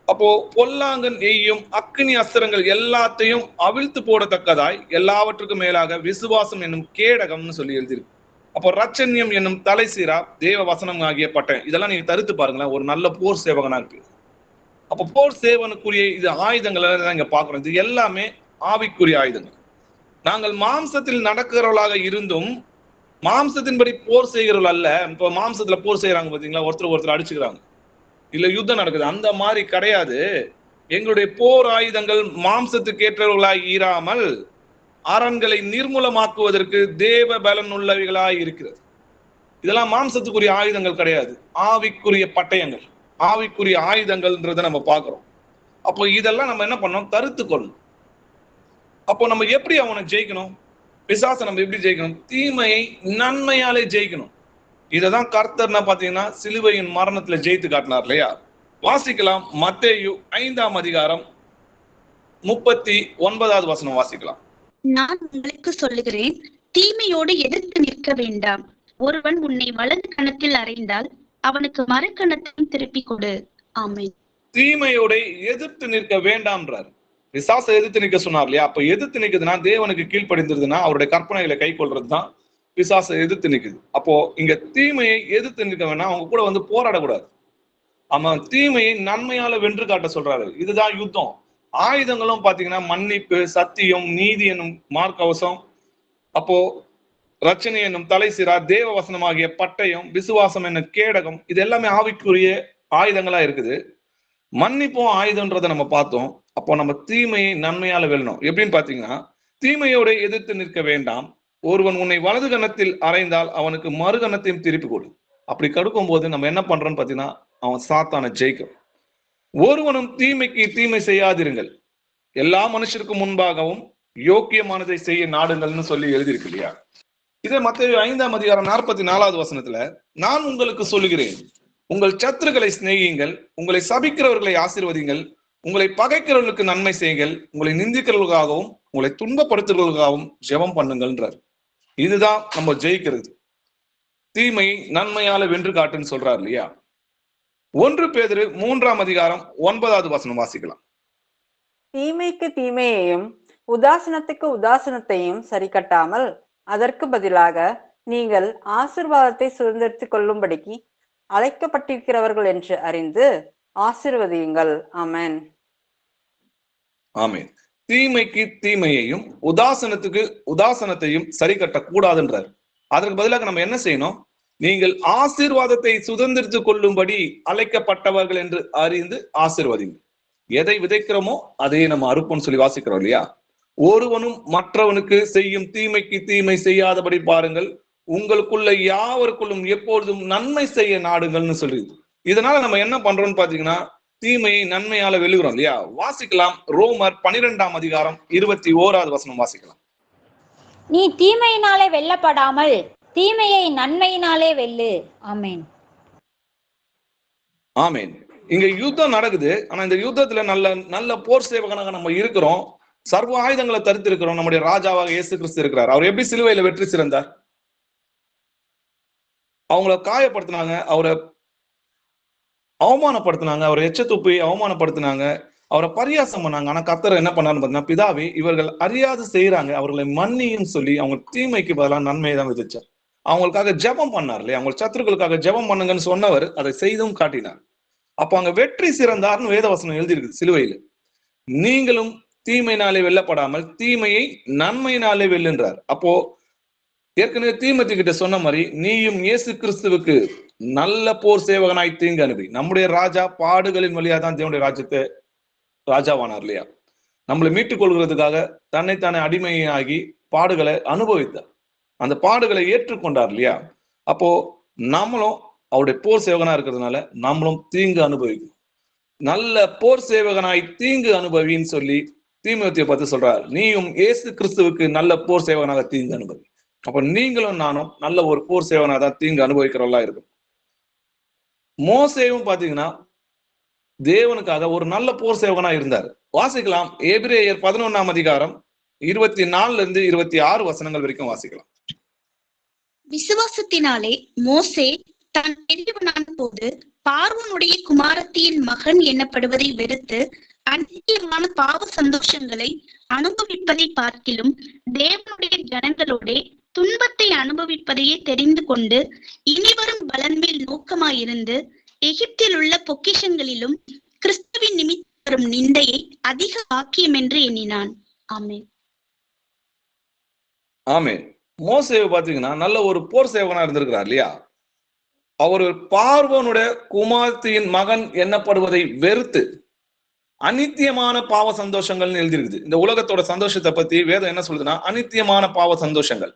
அப்போ பொல்லாங்கன் எய்யும் அக்னி அஸ்திரங்கள் எல்லாத்தையும் அவிழ்த்து போடத்தக்கதாய் எல்லாவற்றுக்கும் மேலாக விசுவாசம் என்னும் கேடகம்னு சொல்லி எழுதியிருக்கு. அப்போ ரட்சண்யம் என்னும் தலைசீரா தேவ வசனம் ஆகிய பட்டயம். இதெல்லாம் நீங்க தருத்து பாருங்களேன், ஒரு நல்ல போர் சேவகனா இருக்கு. அப்போ போர் சேவனுக்குரிய இது ஆயுதங்கள் இங்க பாக்குறோம். இது எல்லாமே ஆவிக்குரிய ஆயுதங்கள். நாங்கள் மாம்சத்தில் நடக்கிறவர்களாக இருந்தும் மாம்சத்தின்படி போர் செய்கிறவர்கள் அல்ல. இப்போ மாம்சத்துல போர் செய்யறாங்க பாத்தீங்களா, ஒருத்தர் அடிச்சுக்கிறாங்க, இல்ல யுத்தம் நடக்குது, அந்த மாதிரி கிடையாது. எங்களுடைய போர் ஆயுதங்கள் மாம்சத்துக்கு ஏற்றவர்களாய் இராமல் அரண்களை நிர்மூலமாக்குவதற்கு தேவ பலன் உள்ளவைகளாய் இருக்கிறது. இதெல்லாம் மாம்சத்துக்குரிய ஆயுதங்கள் கிடையாது, ஆவிக்குரிய பட்டயங்கள், ஆவிக்குரிய ஆயுதங்கள்ன்றதை நம்ம பார்க்கிறோம். அப்போ இதெல்லாம் நம்ம என்ன பண்ணோம்? தருத்து கொள்ளணும். அப்போ நம்ம எப்படி அவனை ஜெயிக்கணும்? பிசாசை நம்ம எப்படி ஜெயிக்கணும்? தீமையை நன்மையாலே ஜெயிக்கணும். இததான் கர்த்தர்னா பாத்தீங்கன்னா சிலுவையின் மரணத்துல ஜெயித்து காட்டினார் இல்லையா? வாசிக்கலாம். மத்தேயு 5ஆம் அதிகாரம் 39வது வசனம் வாசிக்கலாம். நான் உங்களுக்கு சொல்லுகிறேன், தீமையோடு எதிர்த்து நிற்க வேண்டாம். ஒருவன் உன்னை வலது கணத்தில் அறைந்தால் அவனுக்கு மறுகணத்தையும் திருப்பி கொடு. ஆமென். தீமையோட எதிர்த்து நிற்க வேண்டாம்ன்றார். பிசாசை எதிர்த்து நிற்க சொன்னார் இல்லையா? அப்ப எதிர்த்து நிற்குதுன்னா தேவனுக்கு கீழ்ப்படிந்திருதுன்னா அவருடைய கற்பனைகளை கை கொள்றதுதான் பிசாசை எதிர்த்து நிற்குது. அப்போ இங்க தீமையை எதிர்த்து நிற்க வேணா, அவங்க கூட வந்து போராடக்கூடாது. அவன் தீமையை நன்மையால வென்று காட்ட சொல்றாரு. இதுதான் யுத்தம். ஆயுதங்களும் பாத்தீங்கன்னா மன்னிப்பு, சத்தியம், நீதி என்னும் மார்க்கவசம், அப்போ ரட்சணை என்னும் தலைசிரா, தேவ வசனமாகிய பட்டயம், விசுவாசம் என்னும் கேடகம், இது எல்லாமே ஆவிக்குரிய ஆயுதங்களா இருக்குது. மன்னிப்பும் ஆயுதம்ன்றதை நம்ம பார்த்தோம். அப்போ நம்ம தீமையை நன்மையால வெல்லணும். எப்படின்னு பாத்தீங்கன்னா, தீமையோட எதிர்த்து நிற்க வேண்டாம். ஒருவன் உன்னை வலது கணத்தில் அறைந்தால் அவனுக்கு மறுகணத்தையும் திருப்பி கொடு. அப்படி கொடுக்கும் போது நம்ம என்ன பண்றோம்னு பாத்தீங்கன்னா, அவன் சாத்தானை ஜெயிக்கும். ஒருவனும் தீமைக்கு தீமை செய்யாதிருங்கள், எல்லா மனுஷருக்கும் முன்பாகவும் யோக்கியமானதை செய்ய நாடுங்கள்னு சொல்லி எழுதியிருக்கு இல்லையா? இதே மத்தேயு 5ஆம் அதிகாரம் 44வது வசனத்துல, நான் உங்களுக்கு சொல்லுகிறேன், உங்கள் சத்துருக்களை சிநேகியுங்கள், உங்களை சபிக்கிறவர்களை ஆசீர்வதிங்கள், உங்களை பகைக்கிறவர்களுக்கு நன்மை செய்யுங்கள், உங்களை நிந்திக்கிறவர்களுக்காகவும் உங்களை துன்பப்படுத்துறவர்களுக்காகவும் ஜெபம் பண்ணுங்கள்ன்றார். இதுதான் நம்ம ஜெயிக்கிறது. தீமையை நன்மையால வென்று காட்டுன்னு சொல்றாரு இல்லையா? 1 பேதுரு 3ஆம் அதிகாரம் 9வது வசனம் வாசிக்கலாம். தீமைக்கு தீமையையும் உதாசனத்துக்கு உதாசனத்தையும் சரி கட்டாமல் அதற்கு பதிலாக நீங்கள் ஆசீர்வாதத்தை சுதந்திரித்துக் கொள்ளும்படிக்கு அழைக்கப்பட்டிருக்கிறவர்கள் என்று அறிந்து ஆசீர்வதியுங்கள். ஆமென். ஆமென். தீமைக்கு தீமையையும் உதாசனத்துக்கு உதாசனத்தையும் சரி கட்டக்கூடாதுன்றார். அதற்கு பதிலாக நம்ம என்ன செய்யணும்? நீங்கள் ஆசீர்வாதத்தை சுதந்திரித்துக் கொள்ளும்படி அழைக்கப்பட்டவர்கள் என்று அறிந்து ஆசீர்வதிங்க. எதை விதைக்கிறோமோ அதையே நம்ம அறுப்போம்னு சொல்லி வாசிக்கிறோம் இல்லையா? ஒருவனும் மற்றவனுக்கு செய்யும் தீமைக்கு தீமை செய்யாதபடி பாருங்கள், உங்களுக்குள்ள யாவருக்குள்ளும் எப்பொழுதும் நன்மை செய்ய நாடுங்கள்னு சொல்லுது. இதனால நம்ம என்ன பண்றோம்னு பாத்தீங்கன்னா, தீமையை நன்மையால வெல்லுகிறோம் இல்லையா? வாசிக்கலாம், ரோமர் 12ஆம் அதிகாரம் 21வது வசனம் வாசிக்கலாம். நீ தீமையினாலே வெல்லப்படாமல் தீமையை நன்மையினாலே வெல்லு. ஆமென். ஆமென். இங்க யுத்தம் நடக்குது. ஆனா இந்த யுத்தத்துல நல்ல நல்ல போர் சேவகனாக நம்ம இருக்கிறோம். சர்வ ஆயுதங்களை தரித்து இருக்கிறோம். நம்முடைய ராஜாவாக இயேசு கிறிஸ்து இருக்கிறார். அவர் எப்படி சிலுவையில வெற்றி சிறந்தார்? அவங்கள காயப்படுத்தினாங்க, அவரை அவமானப்படுத்தினாங்க, அவரை எச்ச துப்பி அவமானப்படுத்தினாங்க, அவரை பரியாசம் பண்ணாங்க. ஆனா கர்த்தர் என்ன பண்ணாருன்னு பாத்தீங்கன்னா, பிதாவே இவர்கள் அறியாது செய்யறாங்க, அவர்களை மன்னியும் சொல்லி அவங்க தீமைக்கு பதிலாக நன்மையை தான் விதிச்சார். அவங்களுக்காக ஜெபம் பண்ணார் இல்லையா? அவங்க சத்துருக்களுக்காக ஜெபம் பண்ணுங்கன்னு சொன்னவர் அதை செய்தும் காட்டினார். அப்ப அங்க வெற்றி சிறந்தார்னு வேதவசனம் எழுதியிருக்கு சிலுவையில. நீங்களும் தீமையினாலே வெல்லப்படாமல் தீமையை நன்மையினாலே வெல்லுன்றார். அப்போ ஏற்கனவே தீமோத்தி கிட்ட சொன்ன மாதிரி, நீயும் இயேசு கிறிஸ்துவுக்கு நல்ல போர் சேவகனாய் தீங்கு அனுப்பி, நம்முடைய ராஜா பாடுகளின் வழியா தான் தேவனுடைய ராஜ்யத்தை ராஜாவானார் இல்லையா? நம்மளை மீட்டுக் கொள்கிறதுக்காக தன்னைத்தானே அடிமையாகி பாடுகளை அனுபவித்தார். அந்த பாடுகளை ஏற்றுக்கொண்டார் இல்லையா? அப்போ நம்மளும் அவருடைய போர் சேவகனா இருக்கிறதுனால நம்மளும் தீங்கு அனுபவிக்கும். நல்ல போர் சேவகனாய் தீங்கு அனுபவின்னு சொல்லி தீமோத்தியை பார்த்து சொல்றார், நீயும் இயேசு கிறிஸ்துவுக்கு நல்ல போர் சேவகனாக தீங்கு அனுபவி. அப்ப நீங்களும் நானும் நல்ல ஒரு போர் சேவகனாக தான் தீங்கு அனுபவிக்கிறவங்களா இருக்கும். மோசேவும் பாத்தீங்கன்னா தேவனுக்காக ஒரு நல்ல போர் சேவகனா இருந்தார். வாசிக்கலாம், எபிரேயர் 11ஆம் அதிகாரம் 24 26 வசனங்கள் வரைக்கும் வாசிக்கலாம். விசுவாசத்தினாலே மோசே தான் பெரியவனான போது பார்வோனுடைய குமாரத்தியின் மகன் எனப்படுவதை வெறுத்து அநித்தியமான பாவ சந்தோஷங்களை அனுபவிப்பதை பார்க்கிலும் தேவனுடைய ஜனங்களோட துன்பத்தை அனுபவிப்பதையே தெரிந்து கொண்டு இனிவரும் பலன் மேல் நோக்கமாயிருந்து எகிப்தில் உள்ள பொக்கிஷங்களிலும் கிறிஸ்துவின் நிமித்தம் வரும் நிந்தையை அதிக பாக்கியம் என்று எண்ணினான். ஆமென். ஆமென். மோசேவை பாத்தீங்கன்னா நல்ல ஒரு போர் சேவகனா இருந்திருக்கிறார் இல்லையா? அவர் பார்வோனுடைய குமாரத்தியின் மகன் என்னப்படுவதை வெறுத்து அநித்தியமான பாவ சந்தோஷங்கள்னு எழுதியிருக்குது. இந்த உலகத்தோட சந்தோஷத்தை பத்தி வேதம் என்ன சொல்லுதுன்னா, அநித்தியமான பாவ சந்தோஷங்கள்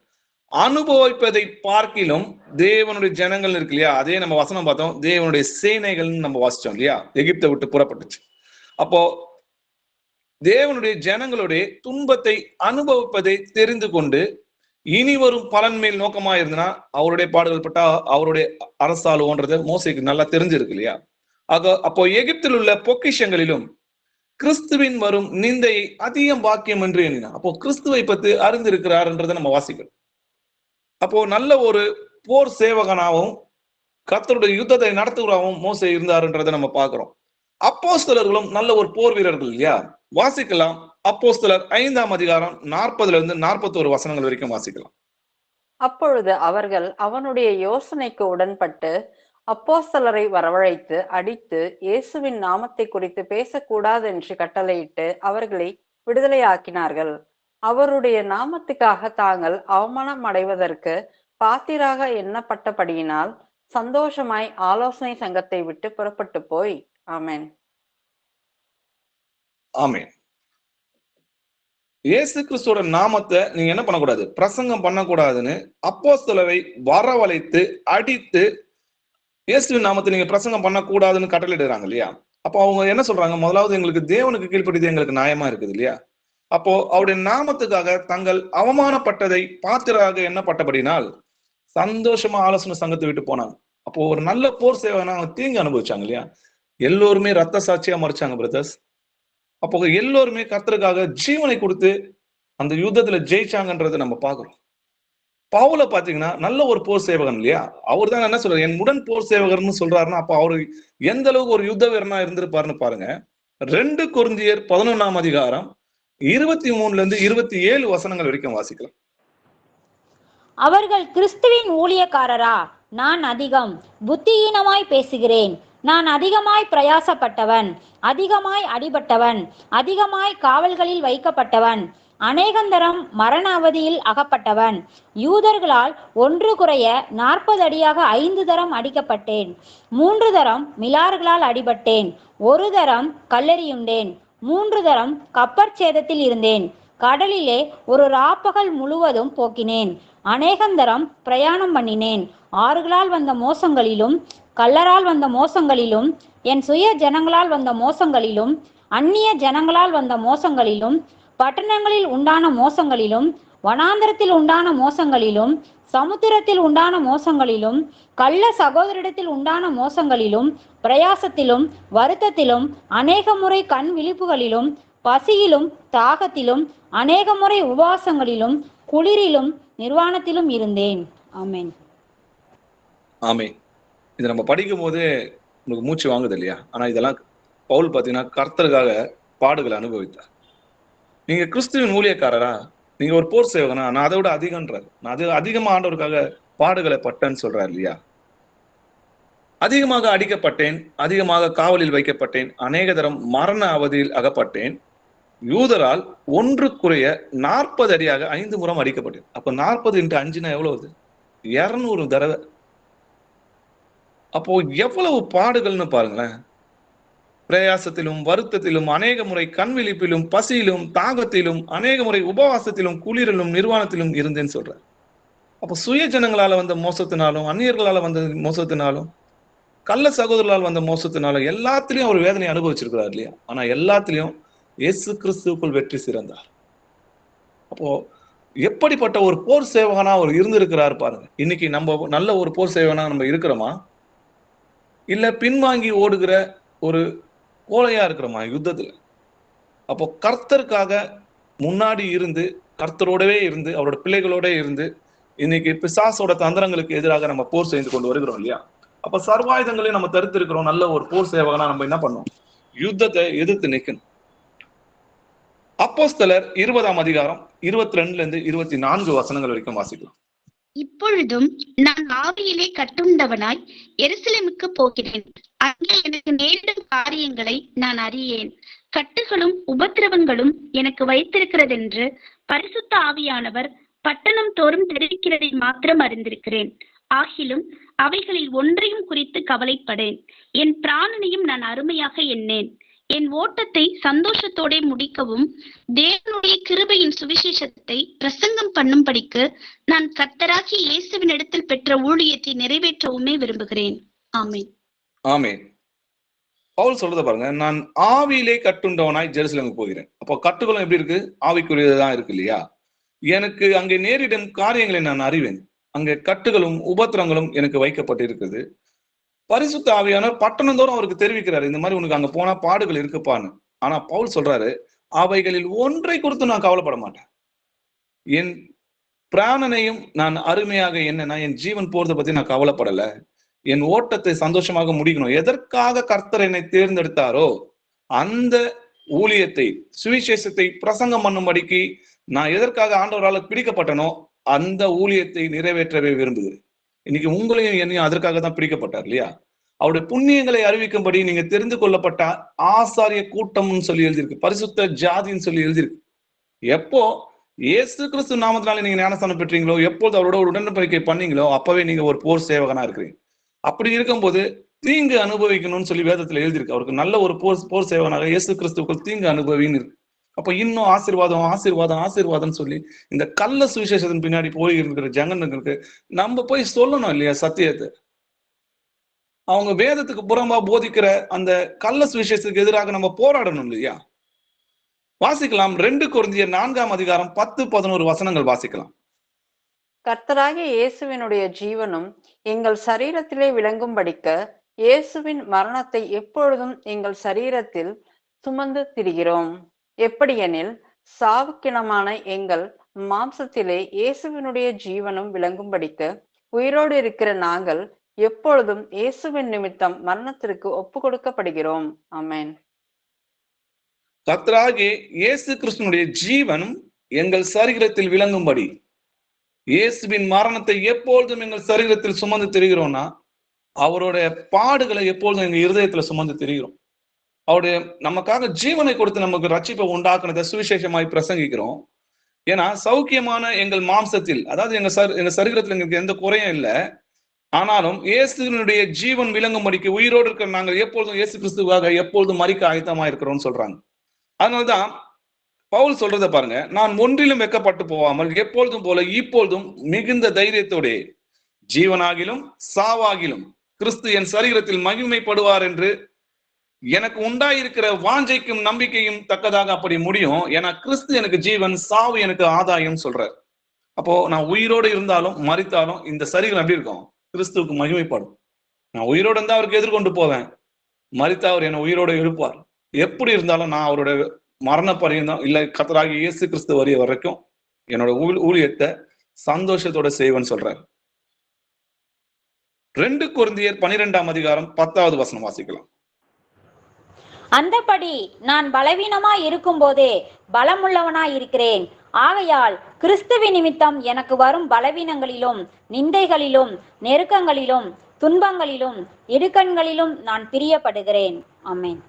அனுபவிப்பதை பார்க்கிலும் தேவனுடைய ஜனங்கள் இருக்கு இல்லையா? அதே நம்ம வசனம் பார்த்தோம், தேவனுடைய சேனைகள்னு நம்ம வாசிச்சோம் இல்லையா? எகிப்தை விட்டு புறப்பட்டுச்சு. அப்போ தேவனுடைய ஜனங்களுடைய துன்பத்தை அனுபவிப்பதை தெரிந்து கொண்டு இனி வரும் பலன் மேல் நோக்கமா இருந்தனா அவருடைய பாடுகள் பட்டா அவருடைய அரசாளுவோன்றது மோசேக்கு நல்லா தெரிஞ்சிருக்கு இல்லையா? அப்போ எகிப்தில் உள்ள பொக்கிஷங்களிலும் கிறிஸ்துவின் வரும் நிந்தையை அதிகம் பாக்கியம் என்று எண்ணினா. அப்போ கிறிஸ்துவை பத்தி அறிந்திருக்கிறார்ன்றதை நம்ம வாசிக்கிறோம். அப்போ நல்ல ஒரு போர் சேவகனாகவும் கர்த்தருடைய யுத்தத்தை நடத்துகிறாகவும் மோசே இருந்தாருன்றதை நம்ம பார்க்கிறோம். அப்போஸ்தலர்களும் நல்ல ஒரு போர் வீரர்கள் இல்லையா? வாசிக்கலாம், அப்போஸ்தலர் 5ஆம் அதிகாரம் 40 41 வசனங்கள் வரைக்கும் வாசிக்கலாம். அப்பொழுது அவர்கள் அவனுடைய யோசனைக்கு உடன்பட்டு அப்போஸ்தலரை வரவழைத்து அடித்து இயேசுவின் நாமத்தை குறித்து பேசக்கூடாது என்று கட்டளையிட்டு அவர்களை விடுதலையாக்கினார்கள். அவருடைய நாமத்துக்காக தாங்கள் அவமானம் அடைவதற்கு பாத்திராக எண்ணப்பட்டபடியினால் சந்தோஷமாய் ஆலோசனை சங்கத்தை விட்டு புறப்பட்டு போய். ஆமென். ஆமென். இயேசு கிறிஸ்துவோட நாமத்தை நீங்க என்ன பண்ணக்கூடாது, பிரசங்கம் பண்ணக்கூடாதுன்னு அப்போஸ்தலரை வரவழைத்து அடித்து இயேசுவின் நாமத்தை நீங்க பிரசங்கம் பண்ணக்கூடாதுன்னு கட்டளையிடுறாங்க இல்லையா? அப்போ அவங்க என்ன சொல்றாங்க, முதலாவது எங்களுக்கு தேவனுக்கு கீழ்ப்படிது எங்களுக்கு நியாயமா இருக்குது இல்லையா? அப்போ அவருடைய நாமத்துக்காக தங்கள் அவமானப்பட்டதை பாத்திராக எண்ணப்பட்டபடினால் சந்தோஷமா ஆலோசனை சங்கத்தை விட்டு போனாங்க. அப்போ ஒரு நல்ல போர் சேவகனா தீங்கு அனுபவிச்சாங்க இல்லையா? எல்லோருமே ரத்த சாட்சியா மறிச்சாங்க பிரதர்ஸ். அப்போ எல்லோருமே கர்த்தருக்காக ஜீவனை கொடுத்து அந்த யுத்தத்துல ஜெயிச்சாங்கன்றதை நம்ம பாக்குறோம். பவுல பாத்தீங்கன்னா நல்ல ஒரு போர் சேவகன் இல்லையா? அவர் தான் என்ன சொல்றாரு, என் உடன் போர் சேவகர்னு சொல்றாருன்னா அப்ப அவரு எந்த அளவுக்கு ஒரு யுத்த வீரனா இருந்திருப்பாருன்னு பாருங்க. 2 கொரிந்தியர் 11ஆம் அதிகாரம் 23 27 வசனங்கள் வரைக்கும் வாசிக்கலாம். அவர்கள் கிறிஸ்துவின் ஊழியக்காரரா? நான் அதிகம் புத்தியீனமாய் பேசுகிறேன். நான் அதிகமாய் பிரயாசப்பட்டவன், அதிகமாய் அடிபட்டவன், அதிகமாய் காவல்களில் வைக்கப்பட்டவன், அநேகந்தரம் மரண அவதியில் அகப்பட்டவன். யூதர்களால் 1 குறைய 40 அடியாக 5 தரம் அடிக்கப்பட்டேன். 3 தரம் மிலார்களால் அடிபட்டேன். 1 தரம் கல்லெறியுண்டேன். 3 தரம் கப்பற்சேதத்தில் இருந்தேன். கடலிலே ஒரு ராப்பகல் முழுவதும் போக்கினேன். அநேகந்தரம் பிரயாணம் பண்ணினேன். ஆறுகளால் வந்த மோசங்களிலும் கள்ளரால் வந்த மோசங்களிலும் என் சுய ஜனங்களால் வந்த மோசங்களிலும் அந்நிய ஜனங்களால் வந்த மோசங்களிலும் பட்டணங்களில் உண்டான மோசங்களிலும் வனாந்தரத்தில் உண்டான மோசங்களிலும் சமுத்திரத்தில் உண்டான மோசங்களிலும் கள்ள சகோதரிடத்தில் உண்டான மோசங்களிலும் பிரயாசத்திலும் வருத்தத்திலும் அநேக முறை கண் விழிப்புகளிலும் பசியிலும் தாகத்திலும் அநேக முறை உபவாசங்களிலும் குளிரிலும் நிர்வாணத்திலும் இருந்தேன். ஆமென். ஆமென். இதை நம்ம படிக்கும் போது உங்களுக்கு மூச்சு வாங்குது இல்லையா? ஆனா இதெல்லாம் பவுல் பாத்தீங்கன்னா கர்த்தருக்காக பாடுகளை அனுபவித்தார். நீங்க கிறிஸ்துவின் ஊழியக்காரரா? நீங்க ஒரு போர் சேவகனா? நான் அதை விட அதிகம்ன்றாரு. நான் அது அதிகமா ஆண்டவருக்காக பாடுகளை பட்டேன்னு சொல்றாரு இல்லையா? அதிகமாக அடிக்கப்பட்டேன், அதிகமாக காவலில் வைக்கப்பட்டேன், அநேக தரம் மரண அவதியில் அகப்பட்டேன், யூதரால் ஒன்று குறைய 40 அடியாக 5 முறம் அடிக்கப்பட்டேன். அப்ப 40 × 5 எவ்வளவு? 200 தடவை. அப்போ எவ்வளவு பாடுகள்னு பாருங்களேன். பிரயாசத்திலும் வருத்தத்திலும் அநேக முறை கண் விழிப்பிலும் பசியிலும் தாகத்திலும் அநேக முறை உபவாசத்திலும் குளிரிலும் நிர்வாணத்திலும் இருந்தேன்னு சொல்றார். அப்போ சுய ஜனங்களால வந்த மோசத்தினாலும் அந்நியர்களால வந்த மோசத்தினாலும் கள்ள சகோதரர்களால் வந்த மோசத்தினாலும் எல்லாத்திலையும் அவர் வேதனை அனுபவிச்சிருக்கிறார் இல்லையா? ஆனா எல்லாத்திலையும் இயேசு கிறிஸ்துவுக்குள் வெற்றி சிறந்தார். அப்போ எப்படிப்பட்ட ஒரு போர் சேவகனா அவர் இருந்திருக்கிறார் பாருங்க. இன்னைக்கு நம்ம நல்ல ஒரு போர் சேவகனா நம்ம இருக்கிறோமா? இல்ல பின்வாங்கி ஓடுகிற ஒரு கோழையா இருக்கிறோமா யுத்தத்துல? அப்போ கர்த்தருக்காக முன்னாடி இருந்து கர்த்தரோடவே இருந்து அவரோட பிள்ளைகளோட இருந்து இன்னைக்கு பிசாசோட தந்திரங்களுக்கு எதிராக நம்ம போர் செய்து கொண்டு வருகிறோம் இல்லையா? அப்ப சர்வாயுதங்களையும் நம்ம தடுத்து இருக்கிறோம். நல்ல ஒரு போர் சேவகனா நம்ம என்ன பண்ணோம்? யுத்தத்தை எதிர்த்து நிக்கணும். அப்போஸ்தலர் 20ஆம் அதிகாரம் 22 - 24 வசனங்கள் வரைக்கும் வாசிக்கலாம். இப்பொழுதும் நான் ஆவியிலே கட்டுண்டவனாய் எருசலேமுக்கு போகிறேன். அங்கே எனக்கு நேரிடும் காரியங்களை நான் அறியேன். கட்டுகளும் உபத்திரவங்களும் எனக்கு வைத்திருக்கிறதென்று பரிசுத்த ஆவியானவர் பட்டணம் தோறும் தெரிவிக்கிறதை மாத்திரம் அறிந்திருக்கிறேன். ஆகிலும் அவைகளில் ஒன்றையும் குறித்து கவலைப்படேன். என் பிராணனையும் நான் அருமையாக எண்ணேன். என் ஓட்டத்தை சந்தோஷத்தோட முடிக்கவும் தேவனுடைய கிருபையின் சுவிசேஷத்தை பிரசங்கம் பண்ணும்படிக்கு நான் கர்த்தராகிய இயேசுவின் இடத்தில் பெற்ற ஊழியத்தை நிறைவேற்றவுமே விரும்புகிறேன். ஆமென். ஆமென். பவுல் சொல்றத பாருங்க. நான் ஆவியிலே கட்டுண்டவனாய் ஜெருசலேமுக்கு போகிறேன். அப்போ கட்டுகளும் எப்படி இருக்கு? ஆவிக்குரியதான் இருக்கு இல்லையா? எனக்கு அங்கே நேரிடும் காரியங்களை நான் அறிவேன். அங்கே கட்டுகளும் உபத்திரங்களும் எனக்கு வைக்கப்பட்டிருக்குது. பரிசுத்த ஆவியானவர் பட்டணந்தோறும் அவருக்கு தெரிவிக்கிறாரு, இந்த மாதிரி உனக்கு அங்க போனா பாடுகள் இருக்குப்பான்னு. ஆனா பவுல் சொல்றாரு, அவைகளில் ஒன்றை குறித்து நான் கவலைப்பட மாட்டேன். என் பிராணனையும் நான் அருமையாக என்னன்னா என் ஜீவன் போறதை பத்தி நான் கவலைப்படல. என் ஓட்டத்தை சந்தோஷமாக முடிக்கணும். எதற்காக கர்த்தர் என்னை தேர்ந்தெடுத்தாரோ அந்த ஊழியத்தை சுவிசேஷத்தை பிரசங்கம் பண்ணும்படிக்கு நான் எதற்காக ஆண்டவரால் பிடிக்கப்பட்டனோ அந்த ஊழியத்தை நிறைவேற்றவே விரும்புகிறேன். இன்னைக்கு உங்களையும் என்னையும் அதற்காக தான் பிடிக்கப்பட்டார் இல்லையா? அவருடைய புண்ணியங்களை அறிவிக்கும்படி நீங்க தெரிந்து கொள்ளப்பட்ட ஆசாரிய கூட்டம்னு சொல்லி எழுதியிருக்கு. பரிசுத்த ஜாதின்னு சொல்லி எழுதியிருக்கு. எப்போ இயேசு கிறிஸ்து நாமத்தினால நீங்க ஞானஸ்தானம் பெற்றீங்களோ, எப்போது அவரோட ஒரு உடன்படிக்கை பண்ணீங்களோ அப்பவே நீங்க ஒரு போர் சேவகனா இருக்கிறீங்க. அப்படி இருக்கும்போது தீங்கு அனுபவிக்கணும்னு சொல்லி வேதத்துல எழுதியிருக்கு. அவருக்கு நல்ல ஒரு போர் சேவகனாக இயேசு கிறிஸ்துவுக்குள் தீங்கு அனுபவின்னு இருக்கு. அப்ப இன்னும் ஆசீர்வாதம் ஆசீர்வாதம் ஆசீர்வாதம்னு சொல்லி இந்த கள்ள சுவிசேஷத்தின் பின்னாடி போய் இருக்கிற ஜனங்களுக்கு நம்ம போய் சொல்லணும் இல்லையா சத்தியத்தை? அவங்க வேதத்துக்கு புறம்பா போதிக்கிற அந்த கள்ள சுவிசேஷத்துக்கு எதிராக நம்ம போராடணும் இல்லையா? வாசிக்கலாம். 2 கொரிந்தியர் 4ஆம் அதிகாரம் 10-11 வசனங்கள் வாசிக்கலாம். கர்த்தராகிய இயேசுவினுடைய ஜீவனும் எங்கள் சரீரத்திலே விளங்கும்படிக்க இயேசுவின் மரணத்தை எப்பொழுதும் எங்கள் சரீரத்தில் சுமந்து திரிகிறோம். எப்படியெனில் சாவுக்கிணமான எங்கள் மாம்சத்திலே இயேசுவினுடைய ஜீவனும் விளங்கும்படிக்க உயிரோடு இருக்கிற நாங்கள் எப்பொழுதும் இயேசுவின் நிமித்தம் மரணத்திற்கு ஒப்பு கொடுக்கப்படுகிறோம். ஆமென். கர்த்தராகிய இயேசு கிறிஸ்துனுடைய ஜீவனும் எங்கள் சரீரத்தில் விளங்கும்படி இயேசுவின் மரணத்தை எப்பொழுதும் எங்கள் சரீரத்தில் சுமந்து திரிகிறோம்னா அவருடைய பாடுகளை எப்பொழுதும் எங்க இருதயத்துல சுமந்து திரிகிறோம். அவருடைய நமக்காக ஜீவனை கொடுத்து நமக்கு ரட்சிப்பை உண்டாக்குனதை சுவிசேஷமாய் பிரசங்கிக்கிறோம். ஏன்னா சௌக்கியமான எங்கள் மாம்சத்தில், அதாவது எங்க சரீரத்துல எங்களுக்கு எந்த குறையும் இல்லை. ஆனாலும் இயேசுனுடைய ஜீவன் விளங்கும்படிக்கு உயிரோடு இருக்கிற நாங்கள் எப்பொழுதும் இயேசு கிறிஸ்துவாக எப்பொழுதும் மரிக்க ஆயத்தமா இருக்கிறோம்னு சொல்றாங்க. அதனால்தான் பவுல் சொல்றத பாருங்க, நான் ஒன்றிலும் வெட்கப்பட்டு போகாமல் எப்பொழுதும் போல இப்பொழுதும் மிகுந்த தைரியத்தோடே ஜீவனாகிலும் சாவாகிலும் கிறிஸ்து என் சரீரத்தில் மகிமைப்படுவார் என்று எனக்கு உண்டாயிருக்கிற வாஞ்சைக்கும் நம்பிக்கையும் தக்கதாக அப்படி முடியும். ஏன்னா கிறிஸ்து எனக்கு ஜீவன், சாவு எனக்கு ஆதாயம் சொல்றார். அப்போ நான் உயிரோடு இருந்தாலும் மரித்தாலும் இந்த சரீரம் எப்படி இருக்கும்? கிறிஸ்துவுக்கு மகிமைப்படும். நான் உயிரோடு இருந்தா அவருக்கு எதிர்கொண்டு போவேன், மரித்தா அவர் என்னை உயிரோடு எழுப்பார். எப்படி இருந்தாலும் நான் அவரோட மரண பரியந்தம் இல்ல கர்த்தராகிய இயேசு கிறிஸ்து வரிய வரைக்கும் என்னோட ஊழியத்தை சந்தோஷத்தோட செய்வேன்னு சொல்றாரு. 2 கொரிந்தியர் 12ஆம் அதிகாரம் 10வது வசனம் வாசிக்கலாம். அந்தபடி நான் பலவீனமாய் இருக்கும் போதே பலமுள்ளவனாய் இருக்கிறேன். ஆகையால் கிறிஸ்துவின் நிமித்தம் எனக்கு வரும் பலவீனங்களிலும் நிந்தைகளிலும் நெருக்கங்களிலும் துன்பங்களிலும் இடுக்கண்களிலும் நான் பிரியப்படுகிறேன். ஆமென்.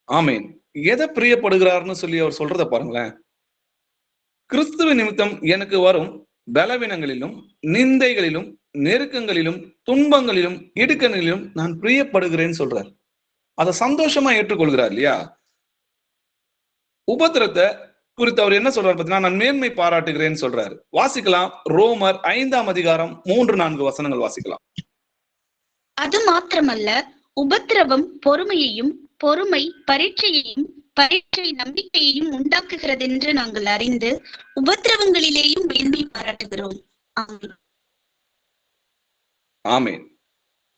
ஆமேன். எதை பிரியப்படுகிறார்னு சொல்லி அவர் சொல்றத பாருங்களேன். கிறிஸ்துவின் நிமித்தம் எனக்கு வரும் பலவீனங்களிலும் நிந்தைகளிலும் நெருக்கங்களிலும் துன்பங்களிலும் இடுக்கணிலும் நான் பிரியப்படுகிறேன்னு சொல்றார். அதை சந்தோஷமா ஏற்றுக்கொள்கிறார் இல்லையா? உபத்திரத்தை குறித்து அவர் என்ன சொல்றாரு பார்த்தீங்கன்னா, நான் மேன்மை பாராட்டுகிறேன்னு சொல்றாரு. வாசிக்கலாம், ரோமர் 5ஆம் அதிகாரம் 3-4 வசனங்கள் வாசிக்கலாம். அது மாத்திரமல்ல, உபத்திரவம் பொறுமையையும், பொறுமை பரீட்சையையும், பரீட்சை நம்பிக்கையையும் உண்டாக்குகிறதென்று நாங்கள் அறிந்து உபத்திரவங்களிலேயும் மேன்மை பாராட்டுகிறோம். ஆமென். ஆமேன்.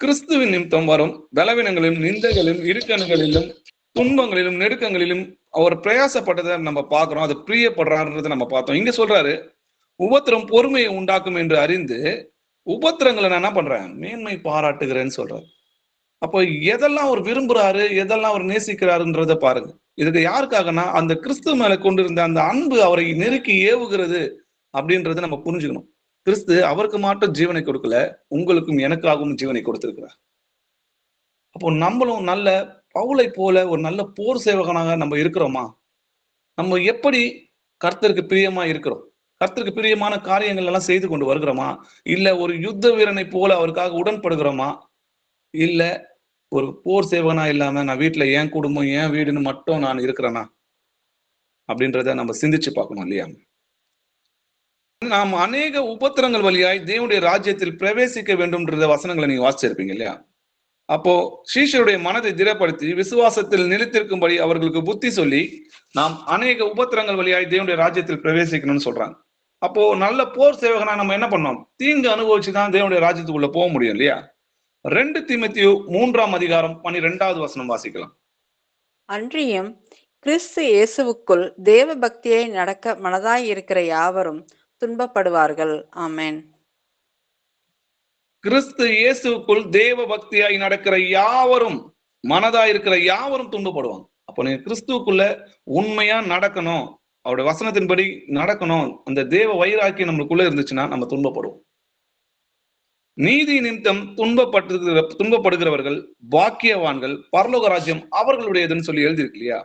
கிறிஸ்துவின் நிமித்தம் வரும் பலவீனங்களிலும் நிந்தைகளிலும் இடுக்கண்களிலும் துன்பங்களிலும் நெருக்கங்களிலும் அவர் பிரயாசப்பட்டதை நம்ம பார்க்கிறோம். அது பிரியப்படுறாருன்றதை நம்ம பார்த்தோம். இங்க சொல்றாரு, உபத்திரம் பொறுமையை உண்டாக்கும் என்று அறிந்து உபத்திரங்களை நான் என்ன பண்றேன்? மேன்மை பாராட்டுகிறேன்னு சொல்றாரு. அப்போ எதெல்லாம் அவர் விரும்புறாரு, எதெல்லாம் அவர் நேசிக்கிறாருன்றத பாருங்க. இதுக்கு யாருக்காகனா அந்த கிறிஸ்து மேல கொண்டிருந்த அந்த அன்பு அவரை நெருக்கி ஏவுகிறது அப்படின்றத நம்ம புரிஞ்சுக்கணும். கிறிஸ்து அவருக்கு மட்டும் ஜீவனை கொடுக்கல, உங்களுக்கும் எனக்காகவும் ஜீவனை கொடுத்திருக்கிறார். அப்போ நம்மளும் நல்ல பவுலை போல ஒரு நல்ல போர் சேவகனாக நம்ம இருக்கிறோமா? நம்ம எப்படி கர்த்தருக்கு பிரியமா இருக்கிறோம்? கர்த்தருக்கு பிரியமான காரியங்கள் எல்லாம் செய்து கொண்டு வருகிறோமா? இல்ல ஒரு யுத்த வீரனை போல அவருக்காக உடன்படுகிறோமா? இல்ல ஒரு போர் சேவகனா இல்லாம நான் வீட்டுல என் குடும்பம் என் வீடுன்னு மட்டும் நான் இருக்கிறேனா அப்படின்றத நம்ம சிந்திச்சு பார்க்கணும் இல்லையா? நாம் அநேக உபத்திரங்கள் வழியாய் தேவனுடைய ராஜ்யத்தில் பிரவேசிக்க வேண்டும்ன்ற வசனங்களை நீங்க வாசிச்சிருப்பீங்க இல்லையா? அப்போ சீஷருடைய மனதை திடப்படுத்தி விசுவாசத்தில் நிலைத்திருக்கும்படி அவர்களுக்கு புத்தி சொல்லி நாம் அநேக உபத்திரங்கள் வழியாய் தேவனுடைய ராஜ்யத்தில் பிரவேசிக்கணும்னு சொல்றாங்க. அப்போ நல்ல போர் சேவகனா நம்ம என்ன பண்ணோம்? தீங்கு அனுபவிச்சுதான் தேவனுடைய ராஜ்யத்துக்குள்ள போக முடியும் இல்லையா? 2 தீமோத்தேயு 3ஆம் அதிகாரம் 12வது வசனம் வாசிக்கலாம். அன்றியும் கிறிஸ்து இயேசுவுக்குள் தேவ பக்தியை நடக்க மனதாய் இருக்கிற யாவரும் துன்பப்படுவார்கள். ஆமென். கிறிஸ்து இயேசுக்குள் தேவ பக்தியாய் நடக்கிற யாவரும், மனதாய் இருக்கிற யாவரும் துன்பப்படுவாங்க. அப்போ நீங்க கிறிஸ்துவுக்குள்ள உண்மையா நடக்கணும், அவருடைய வசனத்தின்படி நடக்கணும், அந்த தேவ வைராக்கியம் நம்மளுக்குள்ள இருந்துச்சுன்னா நம்ம துன்பப்படுவோம். நீதி நிமித்தம் துன்பப்படுகிறவர்கள் பாக்கியவான்கள், பரலோக ராஜ்யம் அவர்களுடையதுன்னு சொல்லி எழுதியிருக்கு இல்லையா?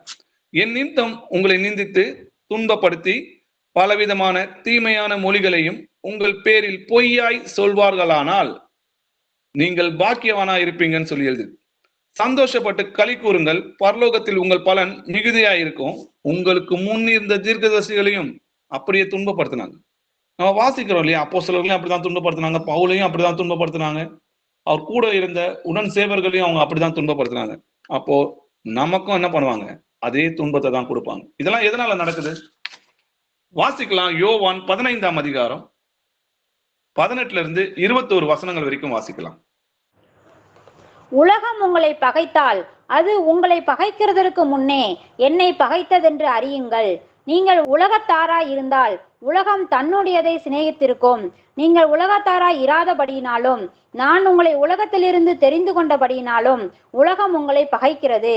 என் நிமித்தம் உங்களை நிந்தித்து துன்பப்படுத்தி பலவிதமான தீமையான மொழிகளையும் உங்கள் பேரில் பொய்யாய் சொல்வார்களானால் நீங்கள் பாக்கியவானா இருப்பீங்கன்னு சொல்லி எழுது. சந்தோஷப்பட்டு களி கூறுங்கள், பரலோகத்தில் உங்கள் பலன் மிகுதியா இருக்கும். உங்களுக்கு முன் இருந்த தீர்க்கதரிசிகளையும் அப்படியே துன்பப்படுத்தினாங்க. நம்ம வாசிக்கிறோம் இல்லையா? அப்போஸ்தலர்களையும் அப்படிதான் துன்பப்படுத்தினாங்க, பவுலையும் அப்படிதான் துன்பப்படுத்தினாங்க, அவர் கூட இருந்த உடன் சேவர்களையும் அவங்க அப்படிதான் துன்பப்படுத்தினாங்க. அப்போ நமக்கும் என்ன பண்ணுவாங்க? அதே துன்பத்தை தான் கொடுப்பாங்க. இதெல்லாம் எதனால நடக்குது? வாசிக்கலாம், யோவான் 15ஆம் அதிகாரம் 18 21 வசனங்கள் வரைக்கும் வாசிக்கலாம். உலகம் உங்களை பகைத்தால் அது உங்களை பகைக்கிறதற்கு முன்னே என்னை பகைத்ததென்று அறியுங்கள். நீங்கள் உலகத்தாராய் இருந்தால் உலகம் தன்னுடையதை சிநேகித்திருக்கும். நீங்கள் உலகத்தாராய் இராதபடியினாலும் நான் உங்களை உலகத்திலிருந்து தெரிந்து கொண்டபடியினாலும் உலகம் உங்களை பகைக்கிறது.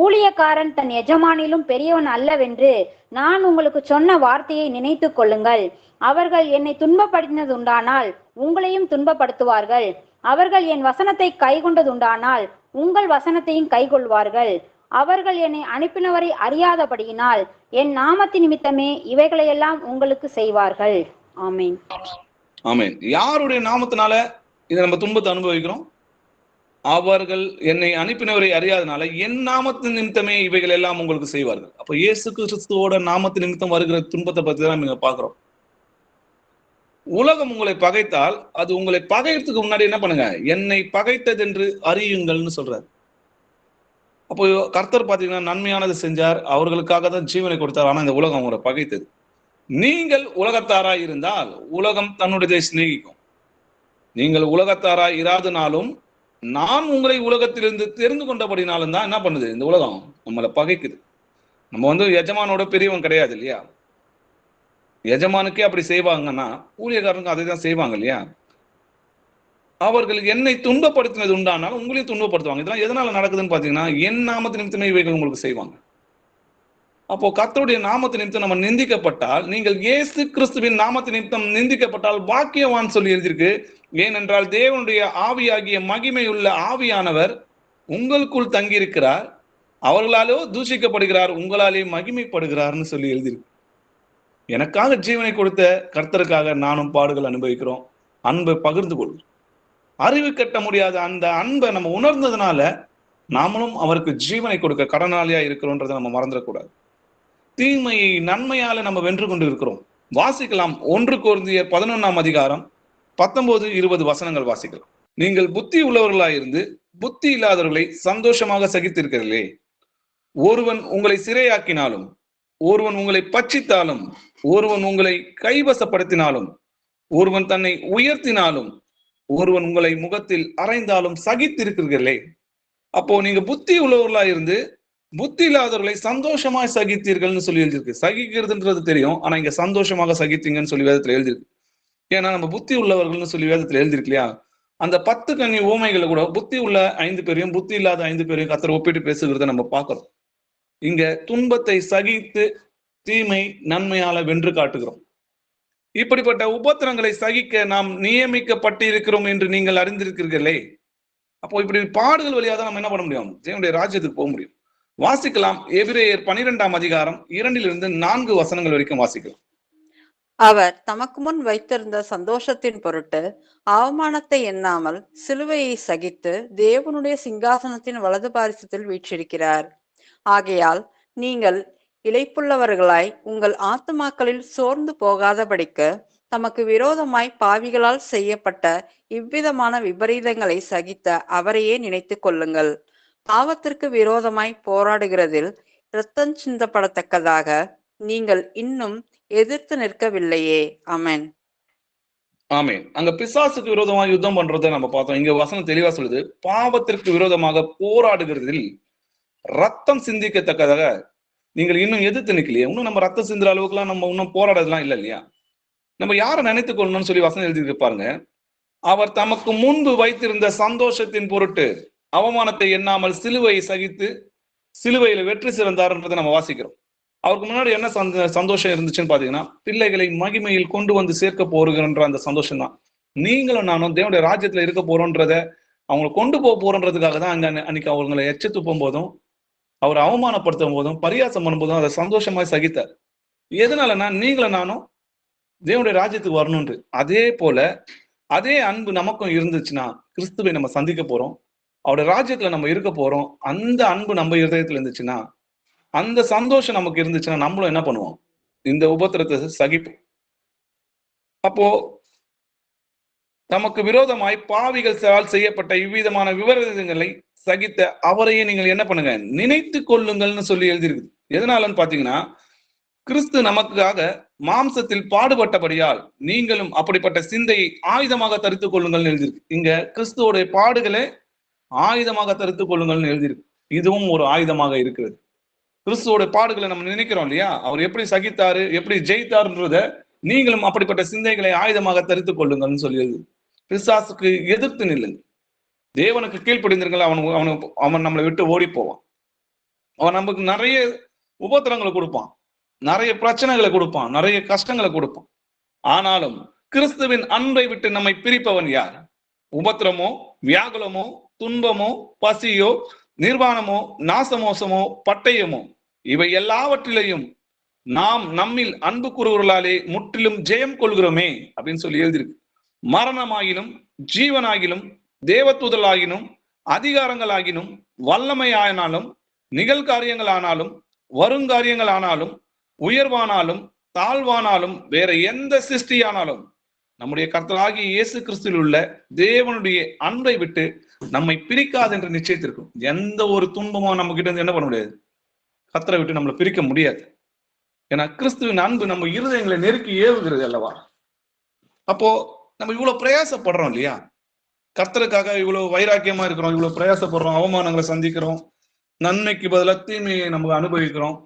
ஊழியக்காரன் தன் எஜமானிலும் பெரியவன் அல்லவென்று நான் உங்களுக்கு சொன்ன வார்த்தையை நினைத்து கொள்ளுங்கள். அவர்கள் என்னை துன்பப்படுத்தினதுண்டானால் உங்களையும் துன்பப்படுத்துவார்கள். அவர்கள் என் வசனத்தை கைக்கொண்டதுண்டானால் உங்கள் வசனத்தையும் கைக்கொள்வார்கள். அவர்கள் என்னை அனுப்பினவரை அறியாதபடியினால் என் நாமத்து நிமித்தமே இவைகளையெல்லாம் உங்களுக்கு செய்வார்கள். ஆமென். ஆமென். யாருடைய நாமத்தினால இதை நம்ம துன்பத்தை அனுபவிக்கிறோம்? அவர்கள் என்னை அனுப்பினவரை அறியாதனால என் நாமத்தின் நிமித்தமே இவைகள் எல்லாம் உங்களுக்கு செய்வார்கள். அப்ப இயேசு கிறிஸ்துவோட நாமத்தின் நிமித்தம் வருகிற துன்பத்தை பத்தி தான் நீங்க பாக்குறோம். உலகம் உங்களை பகைத்தால் அது உங்களை பகைக்கிறதுக்கு முன்னாடி என்ன பண்ணுங்க, என்னை பகைத்தது என்று அறியுங்கள்னு சொல்றாரு. அப்போ கர்த்தர் பாத்தீங்கன்னா நன்மையானது செஞ்சார், அவர்களுக்காக தான் ஜீவனை கொடுத்தார். ஆனா இந்த உலகம் அவங்களை பகைத்தது. நீங்கள் உலகத்தாராய் இருந்தால் உலகம் தன்னுடையதை சிநேகிக்கும். நீங்கள் உலகத்தாராய் இராதனாலும் நான் உங்களை உலகத்திலிருந்து தெரிந்து கொண்டபடினாலும் தான் என்ன பண்ணுது, இந்த உலகம் நம்மளை பகைக்குது. நம்ம எஜமானோட பெரியவன் கிடையாது இல்லையா? எஜமானுக்கே அப்படி செய்வாங்கன்னா ஊழியக்காரங்க அதை தான் செய்வாங்க இல்லையா? அவர்கள் என்னை துன்பப்படுத்தினது உண்டானால் உங்களையும் துன்பப்படுத்துவாங்க. இதெல்லாம் எதனால நடக்குதுன்னு பாத்தீங்கன்னா என் நாமத்து நிமித்தமே இவைகள் உங்களுக்கு செய்வாங்க. அப்போ கர்த்தருடைய நாமத்து நிமித்தம் நம்ம நிந்திக்கப்பட்டால், நீங்கள் இயேசு கிறிஸ்துவின் நாமத்து நிமித்தம் நிந்திக்கப்பட்டால் பாக்கியவான் சொல்லி எழுதியிருக்கு. ஏனென்றால் தேவனுடைய ஆவியாகிய மகிமையுள்ள ஆவியானவர் உங்களுக்குள் தங்கியிருக்கிறார், அவர்களாலோ தூஷிக்கப்படுகிறார், உங்களாலே மகிமைப்படுகிறார்னு சொல்லி எழுதியிருக்கு. எனக்காக ஜீவனை கொடுத்த கர்த்தருக்காக நானும் பாடுகள் அனுபவிக்கிறோம். அன்பை பகிர்ந்து கொள்கிறோம். அறிவு கட்ட முடியாத அந்த அன்பை நம்ம உணர்ந்ததுனால நாமளும் அவருக்கு ஜீவனை கொடுக்க கடனாளியா இருக்கிறோன்றதை நம்ம மறந்துடக்கூடாது. தீமையை நன்மையால நம்ம வென்று கொண்டு இருக்கிறோம். வாசிக்கலாம் 1 கொரிந்தியர் 11ஆம் அதிகாரம் 19-20 வசனங்கள் வாசிக்கலாம். நீங்கள் புத்தி உள்ளவர்களாயிருந்து புத்தி இல்லாதவர்களை சந்தோஷமாக சகித்திருக்கிறீர்களே. ஒருவன் உங்களை சிறையாக்கினாலும், ஒருவன் உங்களை பட்சித்தாலும், ஒருவன் உங்களை கைவசப்படுத்தினாலும், ஒருவன் தன்னை உயர்த்தினாலும், ஒருவன் உங்களை முகத்தில் அறைந்தாலும் சகித்திருக்கிறீர்களே. அப்போ நீங்க புத்தி உள்ளவர்களா இருந்து புத்தி இல்லாதவர்களை சந்தோஷமாய் சகித்தீர்கள்னு சொல்லி எழுதியிருக்கு. சகிக்கிறதுன்றது தெரியும், ஆனா இங்க சந்தோஷமாக சகித்தீங்கன்னு சொல்லி வேதத்துல எழுதியிருக்கு. ஏன்னா நம்ம புத்தி உள்ளவர்கள்னு சொல்லி வேதத்துல எழுதிருக்கு இல்லையா? அந்த 10 கன்னி ஊமைகளை கூட புத்தி உள்ள 5 பேரையும் புத்தி இல்லாத 5 பேரையும் கர்த்தர் ஒப்பிட்டு பேசுகிறத நம்ம பார்க்கிறோம். இங்க துன்பத்தை சகித்து தீமை நன்மையால வென்று காட்டுகிறோம். இப்படிப்பட்ட உபத்திரங்களை சகிக்க நாம் நியமிக்கப்பட்டு இருக்கிறோம் என்று நீங்கள் அறிந்திருக்கிறீர்களே. அப்போ இப்படி பாடுகள் வழியாக தான் நம்ம என்ன பண்ண முடியும், தேவனுடைய ராஜ்யத்துக்கு போக முடியும். வாசிக்கலாம் எபிரேயர் 12ஆம் அதிகாரம் 2-4 வசனங்கள் வரைக்கும் வாசிக்கலாம். அவர் தமக்கு முன் வைத்திருந்த சந்தோஷத்தின் பொருட்டு அவமானத்தை எண்ணாமல் சிலுவையை சகித்து தேவனுடைய சிங்காசனத்தின் வலது பாரிசத்தில் வீற்றிருக்கிறார். ஆகையால் நீங்கள் இளைப்புள்ளவர்களாய் உங்கள் ஆத்துமாக்களில் சோர்ந்து போகாதபடிக்கு தமக்கு விரோதமாய் பாவிகளால் செய்யப்பட்ட இவ்விதமான விபரீதங்களை சகித்த அவரையே நினைத்து கொள்ளுங்கள். பாவத்திற்கு விரோதமாய் போராடுகிறதில் இரத்தம் சிந்தப்படத்தக்கதாக நீங்கள் இன்னும் எதிர்த்து நிற்கவில்லையே. ஆமென். ஆமென். அங்க பிசாசுக்கு விரோதமாக யுத்தம் பண்றதை நம்ம பார்த்தோம். இங்க வசனம் தெளிவா சொல்லுது, பாவத்திற்கு விரோதமாக போராடுகிறதில் ரத்தம் சிந்திக்கத்தக்கதாக நீங்கள் இன்னும் எதிர்த்து நிக்கலையே. இன்னும் நம்ம ரத்தம் சிந்துற அளவுக்குலாம் நம்ம இன்னும் போராடலாம் இல்லை இல்லையா? நம்ம யாரை நினைத்துக் கொள்ளணும்னு சொல்லி வசனம் எழுதி பாருங்க. அவர் தமக்கு முன்பு வைத்திருந்த சந்தோஷத்தின் பொருட்டு அவமானத்தை எண்ணாமல் சிலுவையை சகித்து சிலுவையில வெற்றி சிறந்தார்ன்றதை நம்ம வாசிக்கிறோம். அவருக்கு முன்னாடி என்ன சந்தோஷம் இருந்துச்சுன்னு பாத்தீங்கன்னா, பிள்ளைகளை மகிமையில் கொண்டு வந்து சேர்க்க போறோன்ற அந்த சந்தோஷம் தான். நீங்களும் நானும் தேவனுடைய ராஜ்யத்துல இருக்க போறோன்றத அவங்களை கொண்டு போக போறோன்றதுக்காக தான் அன்னைக்கு அவங்களை எச்சத்து போகும்போதும் அவர் அவமானப்படுத்தும் போதும் பரியாசம் பண்ணும்போதும் அதை சந்தோஷமாய் சகித்தார். எதனாலன்னா நீங்களும் நானும் தேவனுடைய ராஜ்யத்துக்கு வரணும்ன்று. அதே போல அதே அன்பு நமக்கும் இருந்துச்சுன்னா கிறிஸ்துவை நம்ம சந்திக்க போறோம், அவருடைய ராஜ்யத்துல நம்ம இருக்க போறோம். அந்த அன்பு நம்ம இருதயத்துல இருந்துச்சுன்னா, அந்த சந்தோஷம் நமக்கு இருந்துச்சுன்னா நம்மளும் என்ன பண்ணுவோம், இந்த உபத்திரத்தை சகிப்போம். அப்போ நமக்கு விரோதமாய் பாவிகள் செய்யப்பட்ட இவ்விதமான விபரீதங்களை சகித்த அவரையே நீங்கள் என்ன பண்ணுங்க, நினைத்து கொள்ளுங்கள்னு சொல்லி எழுதியிருக்கு. எதனாலன்னு பாத்தீங்கன்னா, கிறிஸ்து நமக்காக மாம்சத்தில் பாடுபட்டபடியால் நீங்களும் அப்படிப்பட்ட சிந்தையை ஆயுதமாக தரித்துக் கொள்ளுங்கள்னு எழுதியிருக்கு. இங்க கிறிஸ்துவோடைய பாடுகளை ஆயுதமாக தரித்துக் கொள்ளுங்கள்னு எழுதியிருக்கு. இதுவும் ஒரு ஆயுதமாக இருக்கிறது. கிறிஸ்துவோட பாடுகளை நம்ம நினைக்கிறோம் இல்லையா, அவர் எப்படி சகித்தாரு, எப்படி ஜெயித்தாருன்றத நீங்களும் அப்படிப்பட்ட சிந்தைகளை ஆயுதமாக தரித்துக் கொள்ளுங்கள்னு சொல்லி எழுது. பிசாசுக்கு எதிர்த்து நில்லுங்க, தேவனுக்கு கீழ்ப்படிந்திருங்கள். அவன் நம்மளை விட்டு ஓடி போவான். அவன் நமக்கு நிறைய உபத்திரங்களை கொடுப்பான், நிறைய பிரச்சனைகளை கொடுப்பான், நிறைய கஷ்டங்களை கொடுப்பான். ஆனாலும் கிறிஸ்துவின் அன்பை விட்டு நம்மை பிரிப்பவன் யார்? உபத்திரமோ, வியாகுலமோ, துன்பமோ, பசியோ, நிர்வாணமோ, நாசமோசமோ, பட்டயமோ, இவை எல்லாவற்றிலையும் நாம் நம்மில் அன்பு கூறுவர்களாலே முற்றிலும் ஜெயம் கொள்கிறோமே அப்படின்னு சொல்லி எழுதியிருக்கு. மரணமாகிலும் ஜீவனாகிலும் தேவதூதலாகினும் அதிகாரங்களாகினும் வல்லமையானாலும் நிகழ்காரியங்களானாலும் வருங்காரியங்களானாலும் உயர்வானாலும் தாழ்வானாலும் வேற எந்த சிருஷ்டியானாலும் நம்முடைய கர்த்தராகிய இயேசு கிறிஸ்துவில் உள்ள தேவனுடைய அன்பை விட்டு நம்மை பிரிக்காது என்று நிச்சயத்திருக்கும். எந்த ஒரு துன்பமும் நம்ம கிட்ட இருந்து என்ன பண்ண முடியாது, கர்த்தரை விட்டு நம்மளை பிரிக்க முடியாது. ஏன்னா கிறிஸ்துவின் அன்பு நம்ம இருதயங்களை நெருக்கி ஏவுகிறது அல்லவா. அப்போ நம்ம இவ்வளவு பிரயாசப்படுறோம் இல்லையா, கர்த்தருக்காக இவ்வளவு வைராக்கியமா இருக்கிறோம், இவ்வளவு பிரயாசப்படுறோம், அவமானங்களை சந்திக்கிறோம், நன்மைக்கு பதிலாக தீமையை நம்ம அனுபவிக்கிறோம்.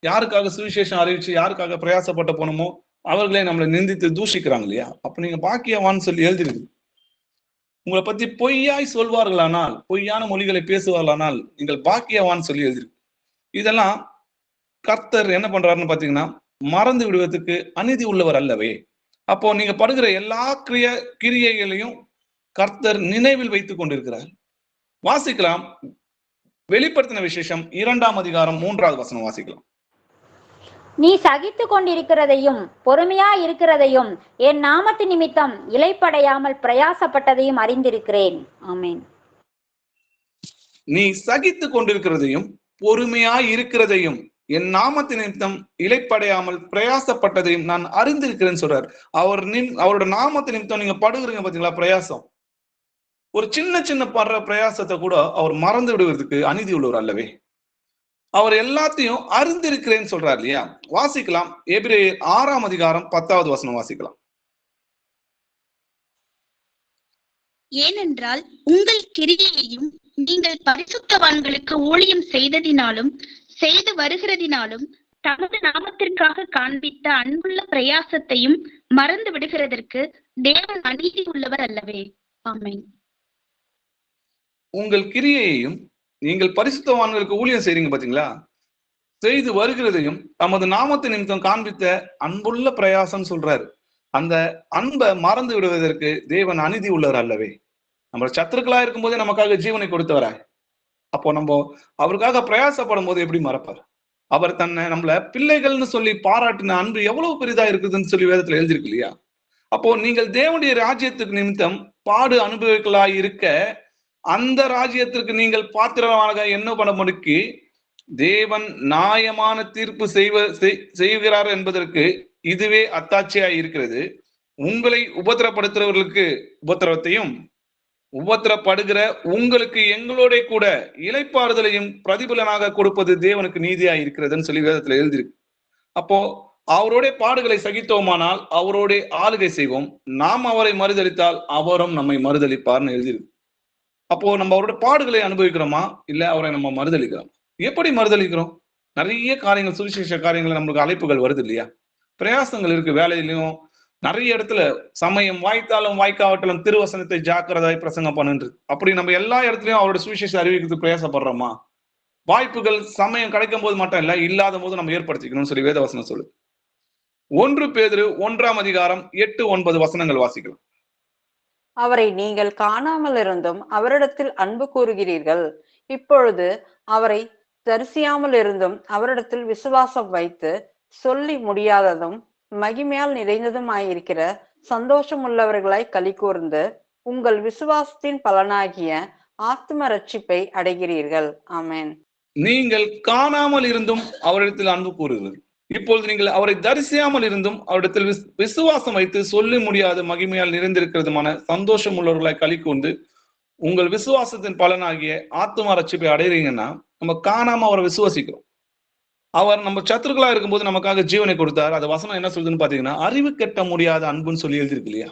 யாருக்காக சுவிசேஷம் அறிவிச்சு யாருக்காக பிரயாசப்பட்ட போனோமோ அவர்களே நம்மளை நிந்தித்து தூஷிக்கிறாங்க இல்லையா. அப்ப நீங்க பாக்கியவான்னு சொல்லி எழுதிருக்கு. உங்களை பத்தி பொய்யாய் சொல்வார்களானால், பொய்யான மொழிகளை பேசுவார்களானால் நீங்கள் பாக்கியவான்னு சொல்லி எழுதிருக்கு. இதெல்லாம் கர்த்தர் என்ன பண்றாருன்னு பாத்தீங்கன்னா, மறந்து விடுவதற்கு அநீதி உள்ளவர் அல்லவே. அப்போ நீங்க படுகிற எல்லா கிரியைகளையும் கர்த்தர் நினைவில் வைத்துக் கொண்டிருக்கிறார். வாசிக்கலாம், வெளிப்படுத்தின விசேஷம் 2ஆம் அதிகாரம் 3வது வசனம் வாசிக்கலாம். நீ சகித்து கொண்டிருக்கிறதையும் பொறுமையா இருக்கிறதையும் என் நாமத்து நிமித்தம் இளைப்படையாமல் பிரயாசப்பட்டதையும் அறிந்திருக்கிறேன். ஆமென். நீ சகித்து கொண்டிருக்கிறதையும் பொறுமையா இருக்கிறதையும் என் நாமத்து நிமித்தம் இளைப்படையாமல் பிரயாசப்பட்டதையும் நான் அறிந்திருக்கிறேன்னு சொல்றார். அவரோட நாமத்து நிமித்தம் நீங்க படுகிறீங்க பாத்தீங்களா, பிரயாசம். ஒரு சின்ன சின்ன படுற பிரயாசத்தை கூட அவர் மறந்து விடுவதற்கு அநீதி உள்ளவர் அல்லவே. அவர் எல்லாத்தையும் அறிந்திருக்கிறேன்னு சொல்றார் இல்லையா. வாசிக்கலாம், எபிரேயர் 6ஆம் அதிகாரம் 10வது வசனம் வாசிக்கலாம். ஏனென்றால் உங்கள் கிரியையையும் நீங்கள் பரிசுத்தவான்களுக்கு ஊழியம் செய்ததினாலும் செய்து வருகிறதினாலும் தமது நாமத்திற்காக காண்பித்த அன்புள்ள பிரயாசத்தையும் மறந்து விடுகிறதற்கு தேவன் அநீதி உள்ளவர் அல்லவே. ஆமென். உங்கள் கிரியையையும் நீங்கள் பரிசுத்தவான்களுக்கு ஊழியம் செய்றீங்க பாத்தீங்களா, செய்து வருகிறதையும் தமது நாமத்து நிமித்தம் காண்பித்த அன்புள்ள பிரயாசம் சொல்றாரு. அந்த அன்பை மறந்து விடுவதற்கு தேவன் அநீதி உள்ளவர் அல்லவே. நம்ம சத்துருக்களா இருக்கும் போதே நமக்காக ஜீவனை கொடுத்தவரா. அப்போ நம்ம அவருக்காக பிரயாசப்படும் போது எப்படி மறப்பார்? அவர் தன்னை நம்மள பிள்ளைகள்னு சொல்லி பாராட்டின அன்பு எவ்வளவு பெரிதா இருக்குதுன்னு சொல்லி வேதத்துல எழுதிருக்கு இல்லையா. அப்போ நீங்கள் தேவனுடைய ராஜ்யத்துக்கு நிமித்தம் பாடு அனுபவிக்கலாய் இருக்க அந்த ராஜ்யத்திற்கு நீங்கள் பாத்திரமாக என்ன பண்ண முடிக்கி தேவன் நியாயமான தீர்ப்பு செய்கிறார் என்பதற்கு இதுவே அத்தாட்சியாய் இருக்கிறது. உங்களை உபத்திரப்படுத்துறவர்களுக்கு உபத்திரவத்தையும் உபத்திரப்படுகிற உங்களுக்கு எங்களோட கூட இளைப்பாறுதலையும் பிரதிபலனாக கொடுப்பது தேவனுக்கு நீதியாய் இருக்கிறதுன்னு சொல்லி வேதத்துல எழுதியிருக்கு. அப்போ அவரோட பாடுகளை சகித்தோமானால் அவரோட ஆளுகை செய்வோம், நாம் அவரை மறுதளித்தால் அவரும் நம்மை மறுதளிப்பார்னு எழுதியிருக்கு. அப்போ நம்ம அவரோட பாடுகளை அனுபவிக்கிறோமா, இல்ல அவரை நம்ம மறுதளிக்கிறோம்? எப்படி மறுதளிக்கிறோம்? நிறைய காரியங்கள், சுவிசேஷ காரியங்கள் நம்மளுக்கு அழைப்புகள் வருது இல்லையா, பிரயாசங்கள் இருக்கு. வேலையிலையும் நிறைய இடத்துல சமயம் வாய்த்தாலும் வாய்க்காவட்டாலும் திருவசனத்தை ஜாக்கிரதாய் பிரசங்கம் பண்ணுன்றது. அப்படி நம்ம எல்லா இடத்துலயும் அவரோட சுவிசேஷ அறிவிக்கிறதுக்கு பிரயாசப்படுறோமா? வாய்ப்புகள் சமயம் கிடைக்கும் போது மட்டும் இல்ல, இல்லாத போது நம்ம ஏற்படுத்திக்கணும்னு சொல்லி வேதவசனம் சொல்லு. 1 பேதுரு 1ஆம் அதிகாரம் 8-9 வசனங்கள் வாசிக்கலாம். அவரை நீங்கள் காணாமல் இருந்தும் அவரிடத்தில் அன்பு கூறுகிறீர்கள். இப்பொழுது அவரை தரிசியாமல் இருந்தும் அவரிடத்தில் விசுவாசம் வைத்து சொல்லி முடியாததும் மகிமையால் நிறைந்ததுமாயிருக்கிற சந்தோஷம் உள்ளவர்களாய் களி கூர்ந்து உங்கள் விசுவாசத்தின் பலனாகிய ஆத்ம ரட்சிப்பை அடைகிறீர்கள். ஆமென். நீங்கள் காணாமல் இருந்தும் அவரிடத்தில் அன்பு கூறுகிறீர்கள். இப்பொழுது நீங்கள் அவரை தரிசியாமல் இருந்தும் அவரிடத்தில் விசுவாசம் வைத்து சொல்லி முடியாத மகிமையால் நிறைந்திருக்கிறதுமான சந்தோஷம் உள்ளவர்களாய் களி கூர்ந்து உங்கள் விசுவாசத்தின் பலனாகிய ஆத்ம ரட்சிப்பை அடைகிறீங்கன்னா, நம்ம காணாம அவரை விசுவாசிக்கிறோம். அவர் நம்ம சத்துருக்களா இருக்கும்போது நமக்காக ஜீவனை கொடுத்தார். அது வசனம் என்ன சொல்லுதுன்னு பாத்தீங்கன்னா, அறிவு கெட்ட முடியாத அன்புன்னு சொல்லி எழுதிருக்கு இல்லையா.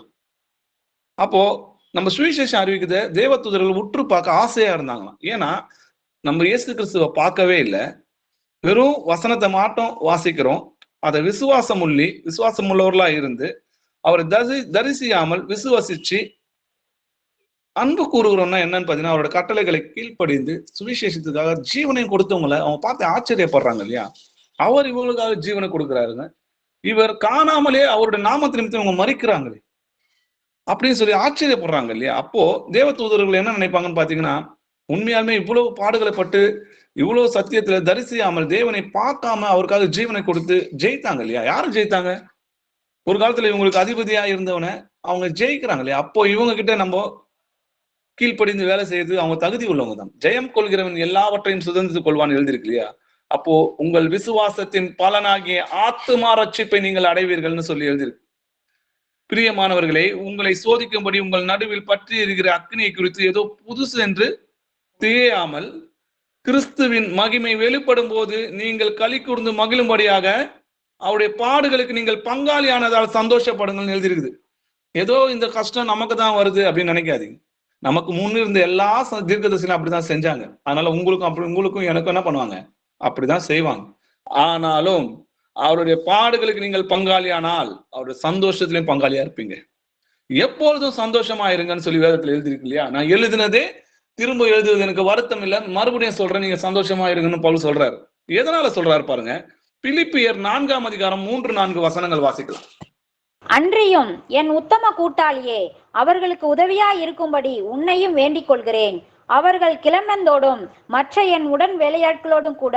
அப்போ நம்ம சுவிசேஷம் அறிவிக்கிறத தேவதூதர்கள் உற்று பார்க்க ஆசையா இருந்தாங்களாம். ஏன்னா நம்ம இயேசு கிறிஸ்துவை பார்க்கவே இல்லை, வெறும் வசனத்தை மாட்டம் வாசிக்கிறோம். அதை விசுவாசம் உள்ளவர்களா இருந்து அவரை தரிசியாமல் விசுவாசிச்சு அன்பு கூறுகிறோம்னா என்னன்னு பாத்தீங்கன்னா, அவரோட கட்டளைகளை கீழ்ப்படிந்து சுவிசேஷத்துக்காக ஜீவனை கொடுத்தவங்களை அவங்க பார்த்து ஆச்சரியப்படுறாங்க இல்லையா. அவர் இவங்களுக்காக ஜீவனை கொடுக்குறாருங்க, இவர் காணாமலே அவருடைய நாமத்து நிமித்தம் இவங்க மறிக்கிறாங்களே அப்படின்னு சொல்லி ஆச்சரியப்படுறாங்க இல்லையா. அப்போ தேவ தூதர்கள் என்ன நினைப்பாங்கன்னு பாத்தீங்கன்னா, உண்மையாலுமே இவ்வளவு பாடுகளை பட்டு இவ்வளவு சத்தியத்துல தரிசியாமல் தேவனை பார்க்காம அவருக்காக ஜீவனை கொடுத்து ஜெயித்தாங்க இல்லையா. யாரும் ஜெயித்தாங்க? ஒரு காலத்துல இவங்களுக்கு அதிபதியா இருந்தவனை அவங்க ஜெயிக்கிறாங்க இல்லையா. அப்போ இவங்க கிட்ட நம்ம கீழ்ப்படிந்து வேலை செய்து அவங்க தகுதி உள்ளவங்க தான். ஜெயம் கொள்கிறவன் எல்லாவற்றையும் சுதந்திரத்துக் கொள்வான் எழுதிருக்கு இல்லையா? அப்போ உங்கள் விசுவாசத்தின் பலனாகிய ஆத்துமா ரட்சிப்பை நீங்கள் அடைவீர்கள்னு சொல்லி எழுதிருக்கு. பிரியமானவர்களே, உங்களை சோதிக்கும்படி உங்கள் நடுவில் பற்றி இருக்கிற அக்னியை குறித்து ஏதோ புதுசு என்று திகையாமல் கிறிஸ்துவின் மகிமை வெளிப்படும் போது நீங்கள் களி கூர்ந்து மகிழும்படியாக அவருடைய பாடுகளுக்கு நீங்கள் பங்காளியானதால் சந்தோஷப்படுங்கள் எழுதிருக்குது. ஏதோ இந்த கஷ்டம் நமக்கு தான் வருது அப்படின்னு நினைக்காதீங்க. நமக்கு முன்னிருந்த எல்லா தீர்க்கதரிசிகளும் அப்படிதான் செஞ்சாங்க. அதனால உங்களுக்கும் எனக்கும் என்ன பண்ணுவாங்க? அப்படிதான் செய்வாங்க. ஆனாலும் அவருடைய பாடுகளுக்கு நீங்கள் பங்காளியானால் அவருடைய சந்தோஷத்திலையும் பங்காளியா இருப்பீங்க. எப்பொழுதும் சந்தோஷமா இருங்கன்னு சொல்லி வேதத்துல எழுதிருக்கு இல்லையா? நான் எழுதினதே திரும்ப எழுதுவது எனக்கு வருத்தம் இல்லை, மறுபடியும் சொல்றேன், நீங்க சந்தோஷமா இருங்கன்னு பவுல் சொல்றாரு. எதனால சொல்றாரு பாருங்க. பிலிப்பியர் 4ஆம் அதிகாரம் 3-4 வசனங்கள் வாசிக்கலாம். அன்றியும் என் உத்தம கூட்டாளியே, அவர்களுக்கு உதவியா இருக்கும்படி உன்னையும் வேண்டிக் கொள்கிறேன். அவர்கள் கிளம்பந்தோடும் மற்ற என் உடன் வேலையாட்களோடும் கூட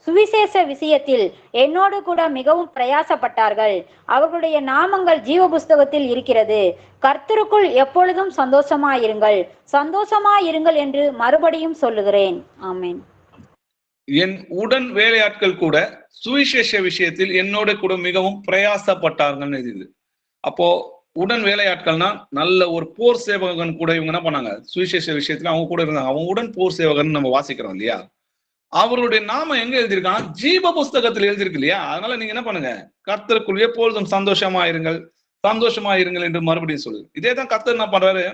சுவிசேஷ விஷயத்தில் என்னோடு கூட மிகவும் பிரயாசப்பட்டார்கள். அவர்களுடைய நாமங்கள் ஜீவ புஸ்தகத்தில் இருக்கிறது. கர்த்தருக்குள் எப்பொழுதும் சந்தோஷமாயிருங்கள் என்று மறுபடியும் சொல்லுகிறேன். ஆமென். என் உடன் வேலையாட்கள் கூட சுவிசேஷ விஷயத்தில் என்னோட கூட மிகவும் பிரயாசப்பட்டார்கள் இது. அப்போ உடன் வேலையாட்கள்னா நல்ல ஒரு போர் சேவகன் கூட இவங்க என்ன பண்ணாங்க? சுவிசேஷ விஷயத்துல அவங்க கூட இருந்தாங்க. அவங்க உடன் போர் சேவகன் நம்ம வாசிக்கிறோம் இல்லையா? அவருடைய நாமம் எங்க எழுதியிருக்காங்க? ஜீவ புஸ்தகத்தில் எழுதியிருக்கு இல்லையா? அதனால நீங்க என்ன பண்ணுங்க? கர்த்தருக்குள் எப்பொழுதும் சந்தோஷமா இருங்கள் என்று மறுபடியும் சொல்லுது. இதே தான் கர்த்தர் என்ன பண்றாரு?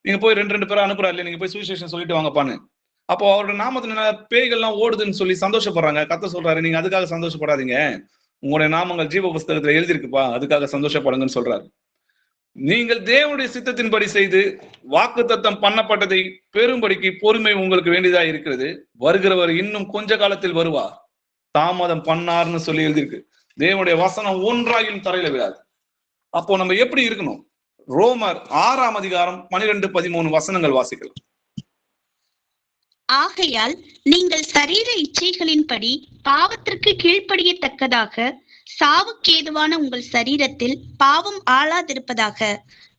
நீங்க போய் 2 பேரை அனுப்புறாரு இல்லையா? நீங்க போய் சுவிசேஷம் சொல்லிட்டு வாங்கப்பான்னு. அப்போ அவருடைய நாமத்தினால பேய்கள்லாம் ஓடுதுன்னு சொல்லி சந்தோஷப்படுறாங்க. கர்த்தர் சொல்றாரு, நீங்க அதுக்காக சந்தோஷப்படாதீங்க, உங்களுடைய நாமங்கள் ஜீவ புஸ்தகத்துல எழுதியிருக்குப்பா, அதுக்காக சந்தோஷப்படுங்கன்னு சொல்றாரு. நீங்கள் தேவனுடைய சித்தத்தின்படி செய்து வாக்குத்தத்தம் பண்ணப்பட்டதை பெரும்படிக்கு பொறுமை உங்களுக்கு வேண்டியதா இருக்கிறது. வருகிறவர் இன்னும் கொஞ்ச காலத்தில் வருவார், தாமதம் பண்ணார்னு சொல்லி எழுதியிருக்கு. தேவனுடைய வசனம் ஒன்றாகிலும் தரையில விடாது. அப்போ நம்ம எப்படி இருக்கணும்? ரோமர் 6ஆம் அதிகாரம் 12-13 வசனங்கள் வாசிக்கலாம். ஆகையால் நீங்கள் சரீர இச்சைகளின்படி பாவத்திற்கு கீழ்ப்படியத்தக்கதாக சாவுக்கேதுவான உங்கள் சரீரத்தில் பாவம் ஆளாதிருப்பதாக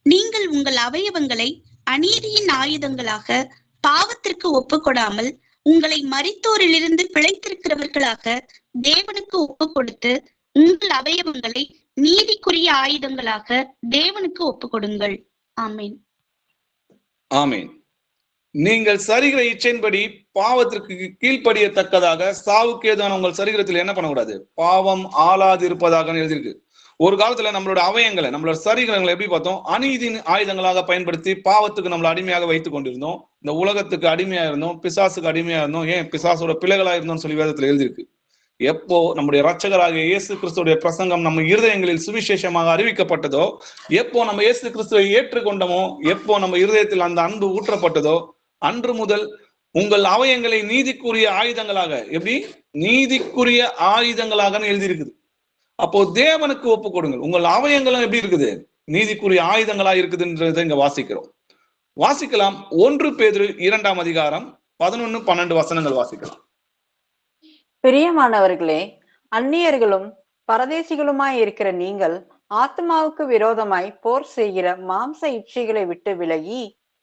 நீங்கள் உங்கள் அவயவங்களை அநீதியின் ஆயுதங்களாக பாவத்திற்கு ஒப்புக்கொடாமல் உங்களை மரித்தோரிலிருந்து பிழைத்திருக்கிறவர்களாக தேவனுக்கு ஒப்பு கொடுத்து உங்கள் அவயவங்களை நீதிக்குரிய ஆயுதங்களாக தேவனுக்கு ஒப்பு கொடுங்கள். ஆமீன். ஆமீன். நீங்கள் சரீர இச்சையின்படி பாவத்திற்கு கீழ்ப்படியத்தக்கதாக சாவுக்கேதான உங்கள் சரீரத்தில் என்ன பண்ணக்கூடாது? பாவம் ஆளாது இருப்பதாக எழுதியிருக்கு. ஒரு காலத்துல நம்மளோட அவயங்களை, நம்மளோட சரீரங்களை எப்படி பார்த்தோம்? அநீதியின் ஆயுதங்களாக பயன்படுத்தி பாவத்துக்கு நம்மளை அடிமையாக வைத்துக் கொண்டிருந்தோம். இந்த உலகத்துக்கு அடிமையா இருந்தோம், பிசாசுக்கு அடிமையா இருந்தோம், ஏன் பிசாசோட பிள்ளைகளா இருந்தோம்னு சொல்லி வேதத்துல எழுதியிருக்கு. எப்போ நம்முடைய இரட்சகராகிய இயேசு கிறிஸ்துடைய பிரசங்கம் நம்ம இருதயங்களில் சுவிசேஷமாக அறிவிக்கப்பட்டதோ, எப்போ நம்ம இயேசு கிறிஸ்துவை ஏற்றுக்கொண்டோமோ, எப்போ நம்ம இருதயத்தில் அந்த அன்பு ஊற்றப்பட்டதோ, அன்று முதல் உங்கள் அவயங்களை நீதிக்குரிய ஆயுதங்களாக, எப்படி நீதிக்குரிய ஆயுதங்களாக எழுதியிருக்குது. அப்போ தேவனுக்கு ஒப்பு கொடுங்கள். உங்கள் அவயங்களும் எப்படி இருக்குது? நீதிக்குரிய ஆயுதங்களா இருக்குதுன்றதை இங்க வாசிக்கலாம். 1 பேதுரு 2ஆம் அதிகாரம் 11-12 வசனங்கள் வாசிக்கலாம். பிரியமானவர்களே, அந்நியர்களும் பரதேசிகளுமாய் இருக்கிற நீங்கள் ஆத்மாவுக்கு விரோதமாய் போர் செய்கிற மாம்ச இச்சைகளை விட்டு விலகி,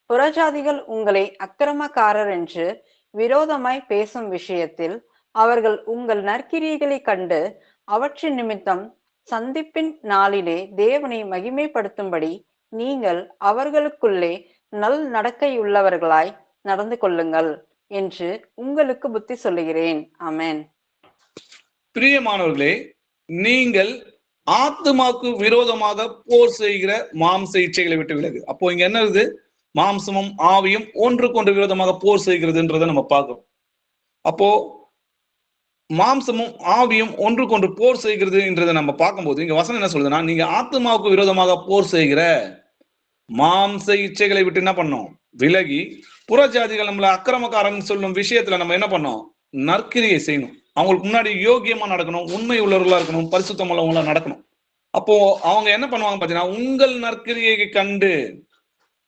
புறஜாதிகள் உங்களை அக்கிரமக்காரர் என்று விரோதமாய் பேசும் விஷயத்தில் அவர்கள் உங்கள் நற்கிரியைகளை கண்டு அவற்றின் நிமித்தம் சந்திப்பின் நாளிலே தேவனை மகிமைப்படுத்தும்படி நீங்கள் அவர்களுக்குள்ளே நல் நடக்கையுள்ளவர்களாய் நடந்து கொள்ளுங்கள் என்று உங்களுக்கு புத்தி சொல்லுகிறேன். ஆமென். பிரியமானவர்களே, நீங்கள் ஆத்மாவுக்கு விரோதமாக போர் செய்கிற மாம்ச இச்சைகளை விட்டு விலகு. அப்போ இங்க என்ன இருக்குது? மாம்சமும் ஆவியும் ஒன்றுக்கொன்று விரோதமாக போர் செய்கிறதுன்றதை நம்ம பார்க்கிறோம். அப்போ மாம்சமும் ஆவியும் ஒன்றுக்கொன்று போர் செய்கிறது என்றதை நம்ம பார்க்கும்போது இங்க வசனம் என்ன சொல்லுதுன்னா, நீங்க ஆத்மாவுக்கு விரோதமாக போர் செய்கிற மாம்ச இச்சைகளை விட்டு என்ன பண்ணோம்? விலகி, புறஜாதிகள் நம்மள அக்கிரமக்காரன் சொல்லும் விஷயத்துல நம்ம என்ன பண்ணோம்? நற்கிரியை செய்யணும். அவங்களுக்கு முன்னாடி யோகியமா நடக்கணும், உண்மை உள்ளவர்களா இருக்கணும், பரிசுத்தம் உள்ளவங்களா நடக்கணும். அப்போ அவங்க என்ன பண்ணுவாங்க பாத்தீங்கன்னா, உங்கள் நற்கிரியை கண்டு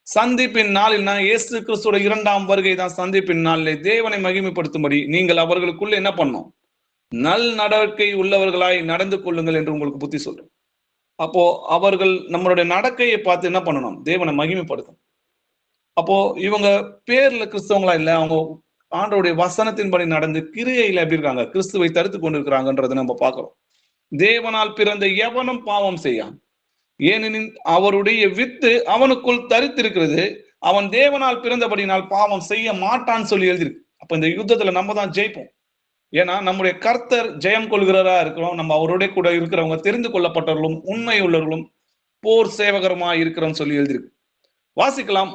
சந்திப்பின் நாளில், இயேசு கிறிஸ்துவோட 2ஆம் வருகை தான் சந்திப்பின் நாளிலே தேவனை மகிமைப்படுத்தும்படி நீங்கள் அவர்களுக்குள்ள என்ன பண்ணணும்? நல் நடக்கை உள்ளவர்களாய் நடந்து கொள்ளுங்கள் என்று உங்களுக்கு புத்தி சொல்றோம். அப்போ அவர்கள் நம்மளுடைய நடக்கையை பார்த்து என்ன பண்ணணும்? தேவனை மகிமைப்படுத்தணும். அப்போ இவங்க பேர்ல கிறிஸ்தவங்களா இல்ல, அவங்க ஆண்டவருடைய வசனத்தின்படி நடந்து கிரியையில எப்படி இருக்காங்க, கிறிஸ்துவை தடுத்து கொண்டிருக்கிறாங்கன்றதை நம்ம பார்க்கிறோம். தேவனால் பிறந்த எவனும் பாவம் செய்யான், ஏனெனில் அவருடைய வித்து அவனுக்குள் தரித்திருக்கிறது, அவன் தேவனால் பிறந்தபடினால் பாவம் செய்ய மாட்டான்னு சொல்லி எழுதியிருக்கு. அப்ப இந்த யுத்தத்துல நம்ம தான் ஜெயிப்போம். ஏன்னா நம்முடைய கர்த்தர் ஜெயம் கொள்கிறவரா இருக்கிறோம். நம்ம அவருடைய கூட இருக்கிறவங்க தெரிந்து கொள்ளப்பட்டவர்களும் உண்மை உள்ளவர்களும் போர் சேவகரமா இருக்கிறோம் சொல்லி எழுதியிருக்கு. வாசிக்கலாம்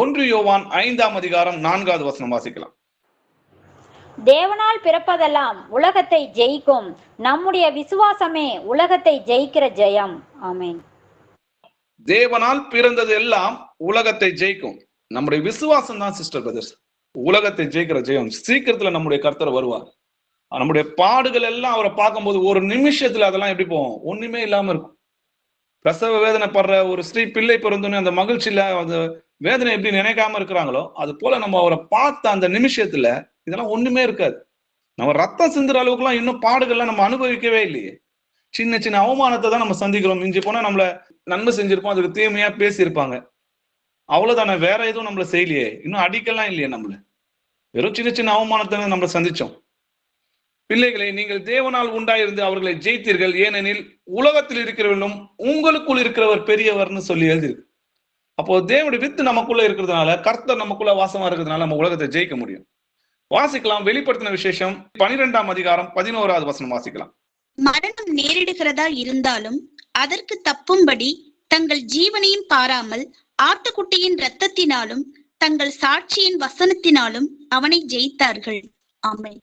1 யோவான் 5ஆம் அதிகாரம் 4வது வசனம் வாசிக்கலாம். தேவனால் பிறப்பதெல்லாம் உலகத்தை ஜெயிக்கும், நம்முடைய விசுவாசமே உலகத்தை ஜெயிக்கிற ஜெயம். ஆமென். தேவனால் பிறந்தது எல்லாம் உலகத்தை ஜெயிக்கும். நம்முடைய விசுவாசம் தான் சிஸ்டர் பிரதர்ஸ் உலகத்தை ஜெயிக்கிற ஜெயம். சீக்கிரத்துல நம்முடைய கர்த்தர் வருவார். நம்முடைய பாடுகள் எல்லாம் அவரை பார்க்கும்போது ஒரு நிமிஷத்துல அதெல்லாம் எப்படி போவோம், ஒண்ணுமே இல்லாம இருக்கும். பிரசவ வேதனை படுற ஒரு ஸ்ரீ பிள்ளை பிறந்தோன்னு அந்த மகிழ்ச்சியில அந்த வேதனை எப்படி நினைக்காம இருக்கிறாங்களோ அது போல நம்ம அவரை பார்த்த அந்த நிமிஷத்துல இதெல்லாம் ஒண்ணுமே இருக்காது. நம்ம ரத்தம் சிந்துற அளவுக்குலாம் இன்னும் பாடுகள்லாம் நம்ம அனுபவிக்கவே இல்லையே. சின்ன சின்ன அவமானத்தை தான் நம்ம சந்திக்கிறோம். மிஞ்சி போனா நம்மள நன்மை செஞ்சிருப்போம், அதுக்கு தீமையா பேசியிருப்பாங்க, அவ்வளவுதானே. வேற எதுவும் நம்மள செய்யலையே, இன்னும் அடிக்கலாம் இல்லையே நம்மள. வெறும் சின்ன சின்ன அவமானத்தை நம்ம சந்திச்சோம். பிள்ளைகளை, நீங்கள் தேவனால் உண்டாயிருந்து அவர்களை ஜெயித்தீர்கள், ஏனெனில் உலகத்தில் இருக்கிறவர்களும் உங்களுக்குள் இருக்கிறவர் பெரியவர்னு சொல்லி எழுதியிருக்கு. அப்போ தேவனுடைய வித்து நமக்குள்ள இருக்கிறதுனால, கர்த்தர் நமக்குள்ள வாசமா இருக்கிறதுனால நம்ம உலகத்தை ஜெயிக்க முடியும். வாசிக்கலாம் வெளிப்படுத்தின விசேஷம் 12ஆம் அதிகாரம் 11வது வசனம் வாசிக்கலாம். மரணம் நேரிடுகிறதா இருந்தாலும் அதற்கு தப்பும்படி தங்கள் ஜீவனையும் பாராமல் ஆட்டுக்குட்டியின் இரத்தத்தினாலும் தங்கள் சாட்சியின் வசனத்தினாலும் அவனை ஜெயித்தார்கள். ஆமென்.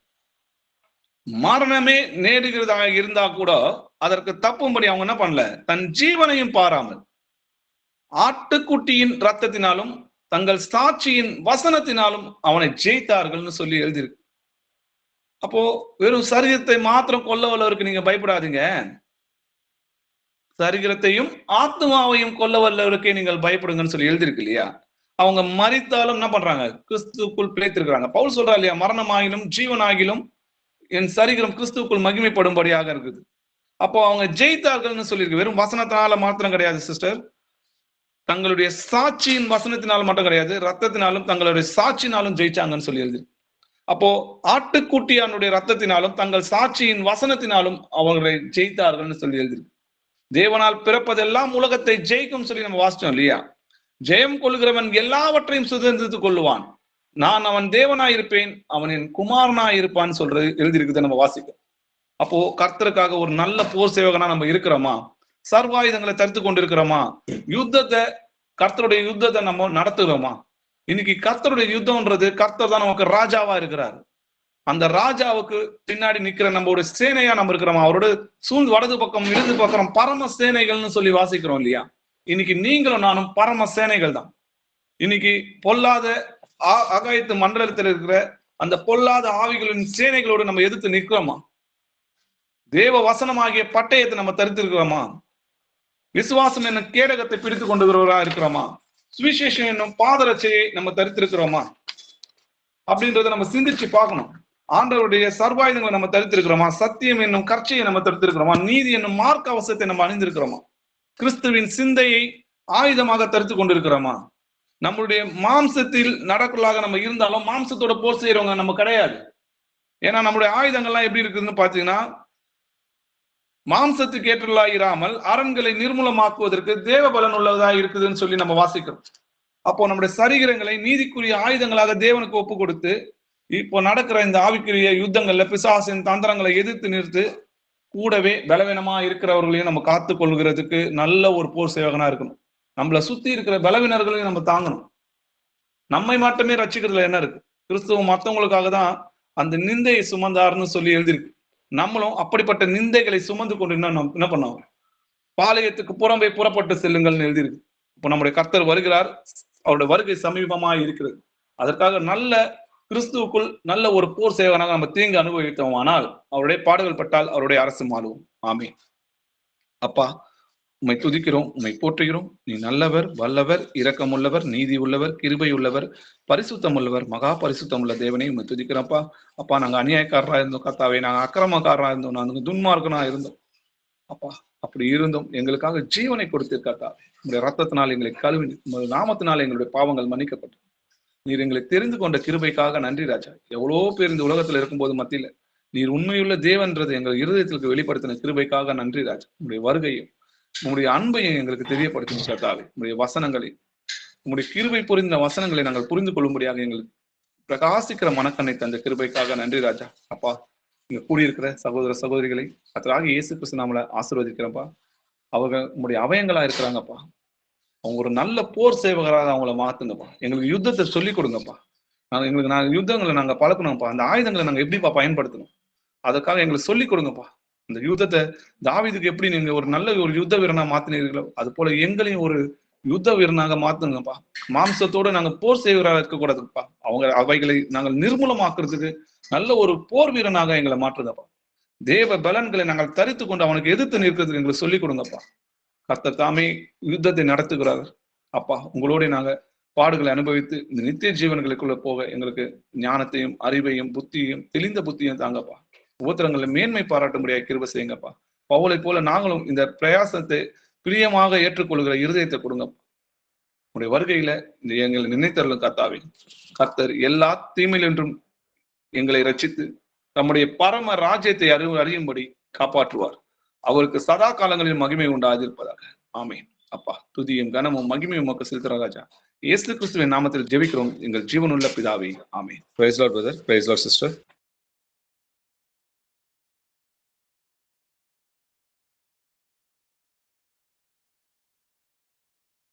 மரணமே நேரிடுகிறதாக இருந்தா கூட அதற்கு தப்பும்படி அவங்க என்ன பண்ணல, தன் ஜீவனையும் பாராமல் ஆட்டுக்குட்டியின் இரத்தத்தினாலும் தங்கள் சாட்சியின் வசனத்தினாலும் அவனை ஜெயித்தார்கள்னு சொல்லி எழுதியிருக்கு. அப்போ வெறும் சரீரத்தை மாத்திரம் கொல்ல வல்லவருக்கு நீங்க பயப்படாதீங்க, சரீரத்தையும் ஆத்மாவையும் கொல்ல வல்லவருக்கே நீங்கள் பயப்படுங்கன்னு சொல்லி எழுதியிருக்கு இல்லையா. அவங்க மரித்தாலும் என்ன பண்றாங்க, கிறிஸ்துக்குள் பிழைத்திருக்கிறாங்க. பவுல் சொல்றா இல்லையா, மரணமாகிலும் ஜீவனாகிலும் என் சரீரம் கிறிஸ்துக்குள் மகிமைப்படும்படியாக இருக்குது. அப்போ அவங்க ஜெயித்தார்கள்னு சொல்லியிருக்கு. வெறும் வசனத்தினால மாத்திரம் கிடையாது சிஸ்டர், தங்களுடைய சாட்சியின் வசனத்தினாலும் மட்டும் கிடையாது, ரத்தத்தினாலும் தங்களுடைய சாட்சினாலும் ஜெயிச்சாங்கன்னு சொல்லி எழுதி. அப்போ ஆட்டுக்குட்டியானுடைய ரத்தத்தினாலும் தங்கள் சாட்சியின் வசனத்தினாலும் அவர்களை ஜெயித்தார்கள்னு சொல்லி எழுதி. தேவனால் பிறப்பதெல்லாம் உலகத்தை ஜெயிக்கும் சொல்லி நம்ம வாசிச்சோம் இல்லையா. ஜெயம் கொள்கிறவன் எல்லாவற்றையும் சுதந்திரித்துக் கொள்ளுவான், நான் அவன் தேவனாயிருப்பேன், அவன் என் குமாரனாயிருப்பான்னு சொல்றது எழுதியிருக்குது நம்ம வாசிக்கும். அப்போ கர்த்தருக்காக ஒரு நல்ல போர் சேவகனா நம்ம இருக்கிறோமா, சர்வாயுதங்களை தரித்து கொண்டிருக்கிறோமா, யுத்தத்தை கர்த்தருடைய யுத்தத்தை நம்ம நடத்துகிறோமா. இன்னைக்கு கர்த்தருடைய யுத்தம்ன்றது, கர்த்தர் தான் நமக்கு ராஜாவா இருக்கிறார். அந்த ராஜாவுக்கு பின்னாடி நிக்கிற நம்மளுடைய சேனையா நம்ம இருக்கிறோமா, அவரோட சூழ்ந்து வலது பக்கம் இடது பக்கம் பரம சேனைகள்னு சொல்லி வாசிக்கிறோம் இல்லையா. இன்னைக்கு நீங்களும் நானும் பரம சேனைகள் தான். இன்னைக்கு பொல்லாத அகாயத்து மண்டலத்தில் இருக்கிற அந்த பொல்லாத ஆவிகளின் சேனைகளோடு நம்ம எதிர்த்து நிற்கிறோமா, தேவ வசனமாகிய பட்டயத்தை நம்ம தரித்திருக்கிறோமா, விசுவாசம் என்னும் கேடகத்தை பிடித்து கொண்டுகிறவரா இருக்கிறோமா, சுவிசேஷம் என்னும் பாதரட்சையை நம்ம தரித்திருக்கிறோமா அப்படின்றத நம்ம சிந்திச்சு பார்க்கணும். ஆண்டவருடைய சர்வாயுதங்களை நம்ம தரித்திருக்கிறோமா, சத்தியம் என்னும் கர்ச்சையை நம்ம தரித்திருக்கிறோமா, நீதி என்னும் மார்க்க அவசத்தை நம்ம அணிந்திருக்கிறோமா, கிறிஸ்துவின் சிந்தையை ஆயுதமாக தரித்து கொண்டிருக்கிறோமா. நம்மளுடைய மாம்சத்தில் நடக்கலாக நம்ம இருந்தாலும் மாம்சத்தோட போர் செய்யறவங்க நம்ம கிடையாது. ஏன்னா நம்மளுடைய ஆயுதங்கள்லாம் எப்படி இருக்குதுன்னு பாத்தீங்கன்னா, மாம்சத்துக்கு ஏற்றலா இராமல் அரண்களை நிர்மூலமாக்குவதற்கு தேவ பலன் உள்ளதா இருக்குதுன்னு சொல்லி நம்ம வாசிக்கிறோம். அப்போ நம்முடைய சரீரங்களை நீதிக்குரிய ஆயுதங்களாக தேவனுக்கு ஒப்பு கொடுத்து இப்போ நடக்கிற இந்த ஆவிக்குரிய யுத்தங்கள்ல பிசாசின் தந்திரங்களை எதிர்த்து நிறுத்து, கூடவே பலவீனமா இருக்கிறவர்களையும் நம்ம காத்து கொள்கிறதுக்கு நல்ல ஒரு போர் சேவகனா இருக்கணும். நம்மளை சுத்தி இருக்கிற பலவீனர்களையும் நம்ம தாங்கணும். நம்மை மட்டுமே ரட்சிக்கிறதுல என்ன இருக்கு, கிறிஸ்துவ மற்றவங்களுக்காக தான் அந்த நிந்தையை சுமந்தார்னு சொல்லி எழுதியிருக்கு. நம்மளும் அப்படிப்பட்ட நிந்தைகளை சுமந்து கொண்டு என்ன பண்ணோம், பாளையத்துக்கு புறம்பே புறப்பட்டு செல்லுங்கள்னு எழுதியிருக்கு. இப்போ நம்முடைய கர்த்தர் வருகிறார், அவருடைய வருகை சமீபமாக இருக்கிறது. அதற்காக நல்ல கிறிஸ்துவுக்குள் நல்ல ஒரு போர் சேவகனாக நம்ம தீங்கு அனுபவித்தோமானால் அவருடைய பாடுகள் பட்டால் அவருடைய அரசு மாறுவோம். ஆமென். அப்பா, உம்மை துதிக்கிறோம், உம்மை போற்றுகிறோம். நீ நல்லவர், வல்லவர், இரக்கமுள்ளவர், நீதி உள்ளவர், கிருபை உள்ளவர், பரிசுத்தம் உள்ளவர், மகா பரிசுத்தம் உள்ள தேவனை உம்மை துதிக்கிறோம்ப்பா. அப்பா, நாங்க அநியாயக்காரரா இருந்தோம் கர்த்தாவே, நாங்க அக்கிரமக்காரரா இருந்தோம், நாங்க துன்மார்க்கனா இருந்தோம் அப்பா. அப்படி இருந்தும் எங்களுக்காக ஜீவனை கொடுத்திருக்காக்கா. உங்களுடைய ரத்தத்தினால் எங்களை கழுவி, உங்களுடைய நாமத்தினால் எங்களுடைய பாவங்கள் மன்னிக்கப்பட்டு நீர் எங்களை தெரிந்து கொண்ட கிருபைக்காக நன்றி ராஜா. எவ்வளோ பேர் இந்த உலகத்துல இருக்கும்போது மத்தியில நீர் உண்மையுள்ள தேவன்றது எங்கள் இருதயத்திற்கு வெளிப்படுத்தின கிருபைக்காக நன்றி ராஜா. உங்களுடைய வருகையும் உங்களுடைய அன்பையும் எங்களுக்கு தெரியப்படுத்தும் கர்த்தாவே. உங்களுடைய வசனங்களை, உங்களுடைய கிருபை புரிந்த வசனங்களை நாங்கள் புரிந்து கொள்ளும்படியாக எங்களுக்கு பிரகாசிக்கிற மனக்கண்ணை தந்த கிருபைக்காக நன்றி ராஜா. அப்பா, இங்க கூடியிருக்கிற சகோதர சகோதரிகளை கர்த்தராகிய இயேசு கிறிஸ்து நாமளை ஆசீர்வதிக்கிறப்பா. அவங்க உங்களுடைய அவயங்களா இருக்கிறாங்கப்பா. அவங்க ஒரு நல்ல போர் சேவகராக அவங்கள மாத்துங்கப்பா. எங்களுக்கு யுத்தத்தை சொல்லிக் கொடுங்கப்பா. நாங்க யுத்தங்களை நாங்க பழக்கணும்ப்பா. அந்த ஆயுதங்களை நாங்க எப்படிப்பா பயன்படுத்தணும், அதுக்காக எங்களுக்கு சொல்லிக் கொடுங்கப்பா. இந்த யுத்தத்தை தாவீதுக்கு எப்படி நீங்க ஒரு நல்ல ஒரு யுத்த வீரனா மாத்தினீர்களோ அது போல எங்களையும் ஒரு யுத்த வீரனாக மாத்துங்கப்பா. மாம்சத்தோட நாங்க போர் சேவராக இருக்கக்கூடாதுப்பா. அவைகளை நாங்கள் நிர்மூலமாக்குறதுக்கு நல்ல ஒரு போர் வீரனாக எங்களை மாற்றுங்கப்பா. தேவ பலன்களை நாங்கள் தரித்து கொண்டு அவனுக்கு எதிர்த்து நிற்கிறதுக்கு எங்களுக்கு சொல்லிக் கொடுங்கப்பா. கர்த்தர் தாமே யுத்தத்தை நடத்துகிறார் அப்பா. உங்களோட நாங்க பாடுகளை அனுபவித்து இந்த நித்திய ஜீவன்களுக்குள்ள போக எங்களுக்கு ஞானத்தையும் அறிவையும் புத்தியையும் தெளிந்த புத்தியும் தாங்கப்பா. உபத்திரங்களை மேன்மை பாராட்டும்படியாக கிருபை செய்யுங்கப்பா. பவுலை போல நாங்களும் இந்த பிரயாசத்தை பிரியமாக ஏற்றுக்கொள்கிற இருதயத்தை கொடுங்கப்பா. உங்களுடைய வருகையில இந்த எங்களை நினைத்தருளும் கர்த்தாவே. கர்த்தர் எல்லா தீமையிலும் எங்களை ரட்சித்து நம்முடைய பரம ராஜ்யத்தை அறியும்படி காப்பாற்றுவார். அவருக்கு சதா காலங்களில் மகிமை உண்டாதிருப்பதாக. ஆமேன். அப்பா, துதியும் கனமும் மகிமையும் உமக்கு செலுத்துற ராஜா. இயேசு கிறிஸ்துவின் நாமத்தில் ஜெபிக்கிறோம் எங்கள் ஜீவனுள்ள பிதாவே. ஆமேன். Praise Lord brother. Praise Lord sister.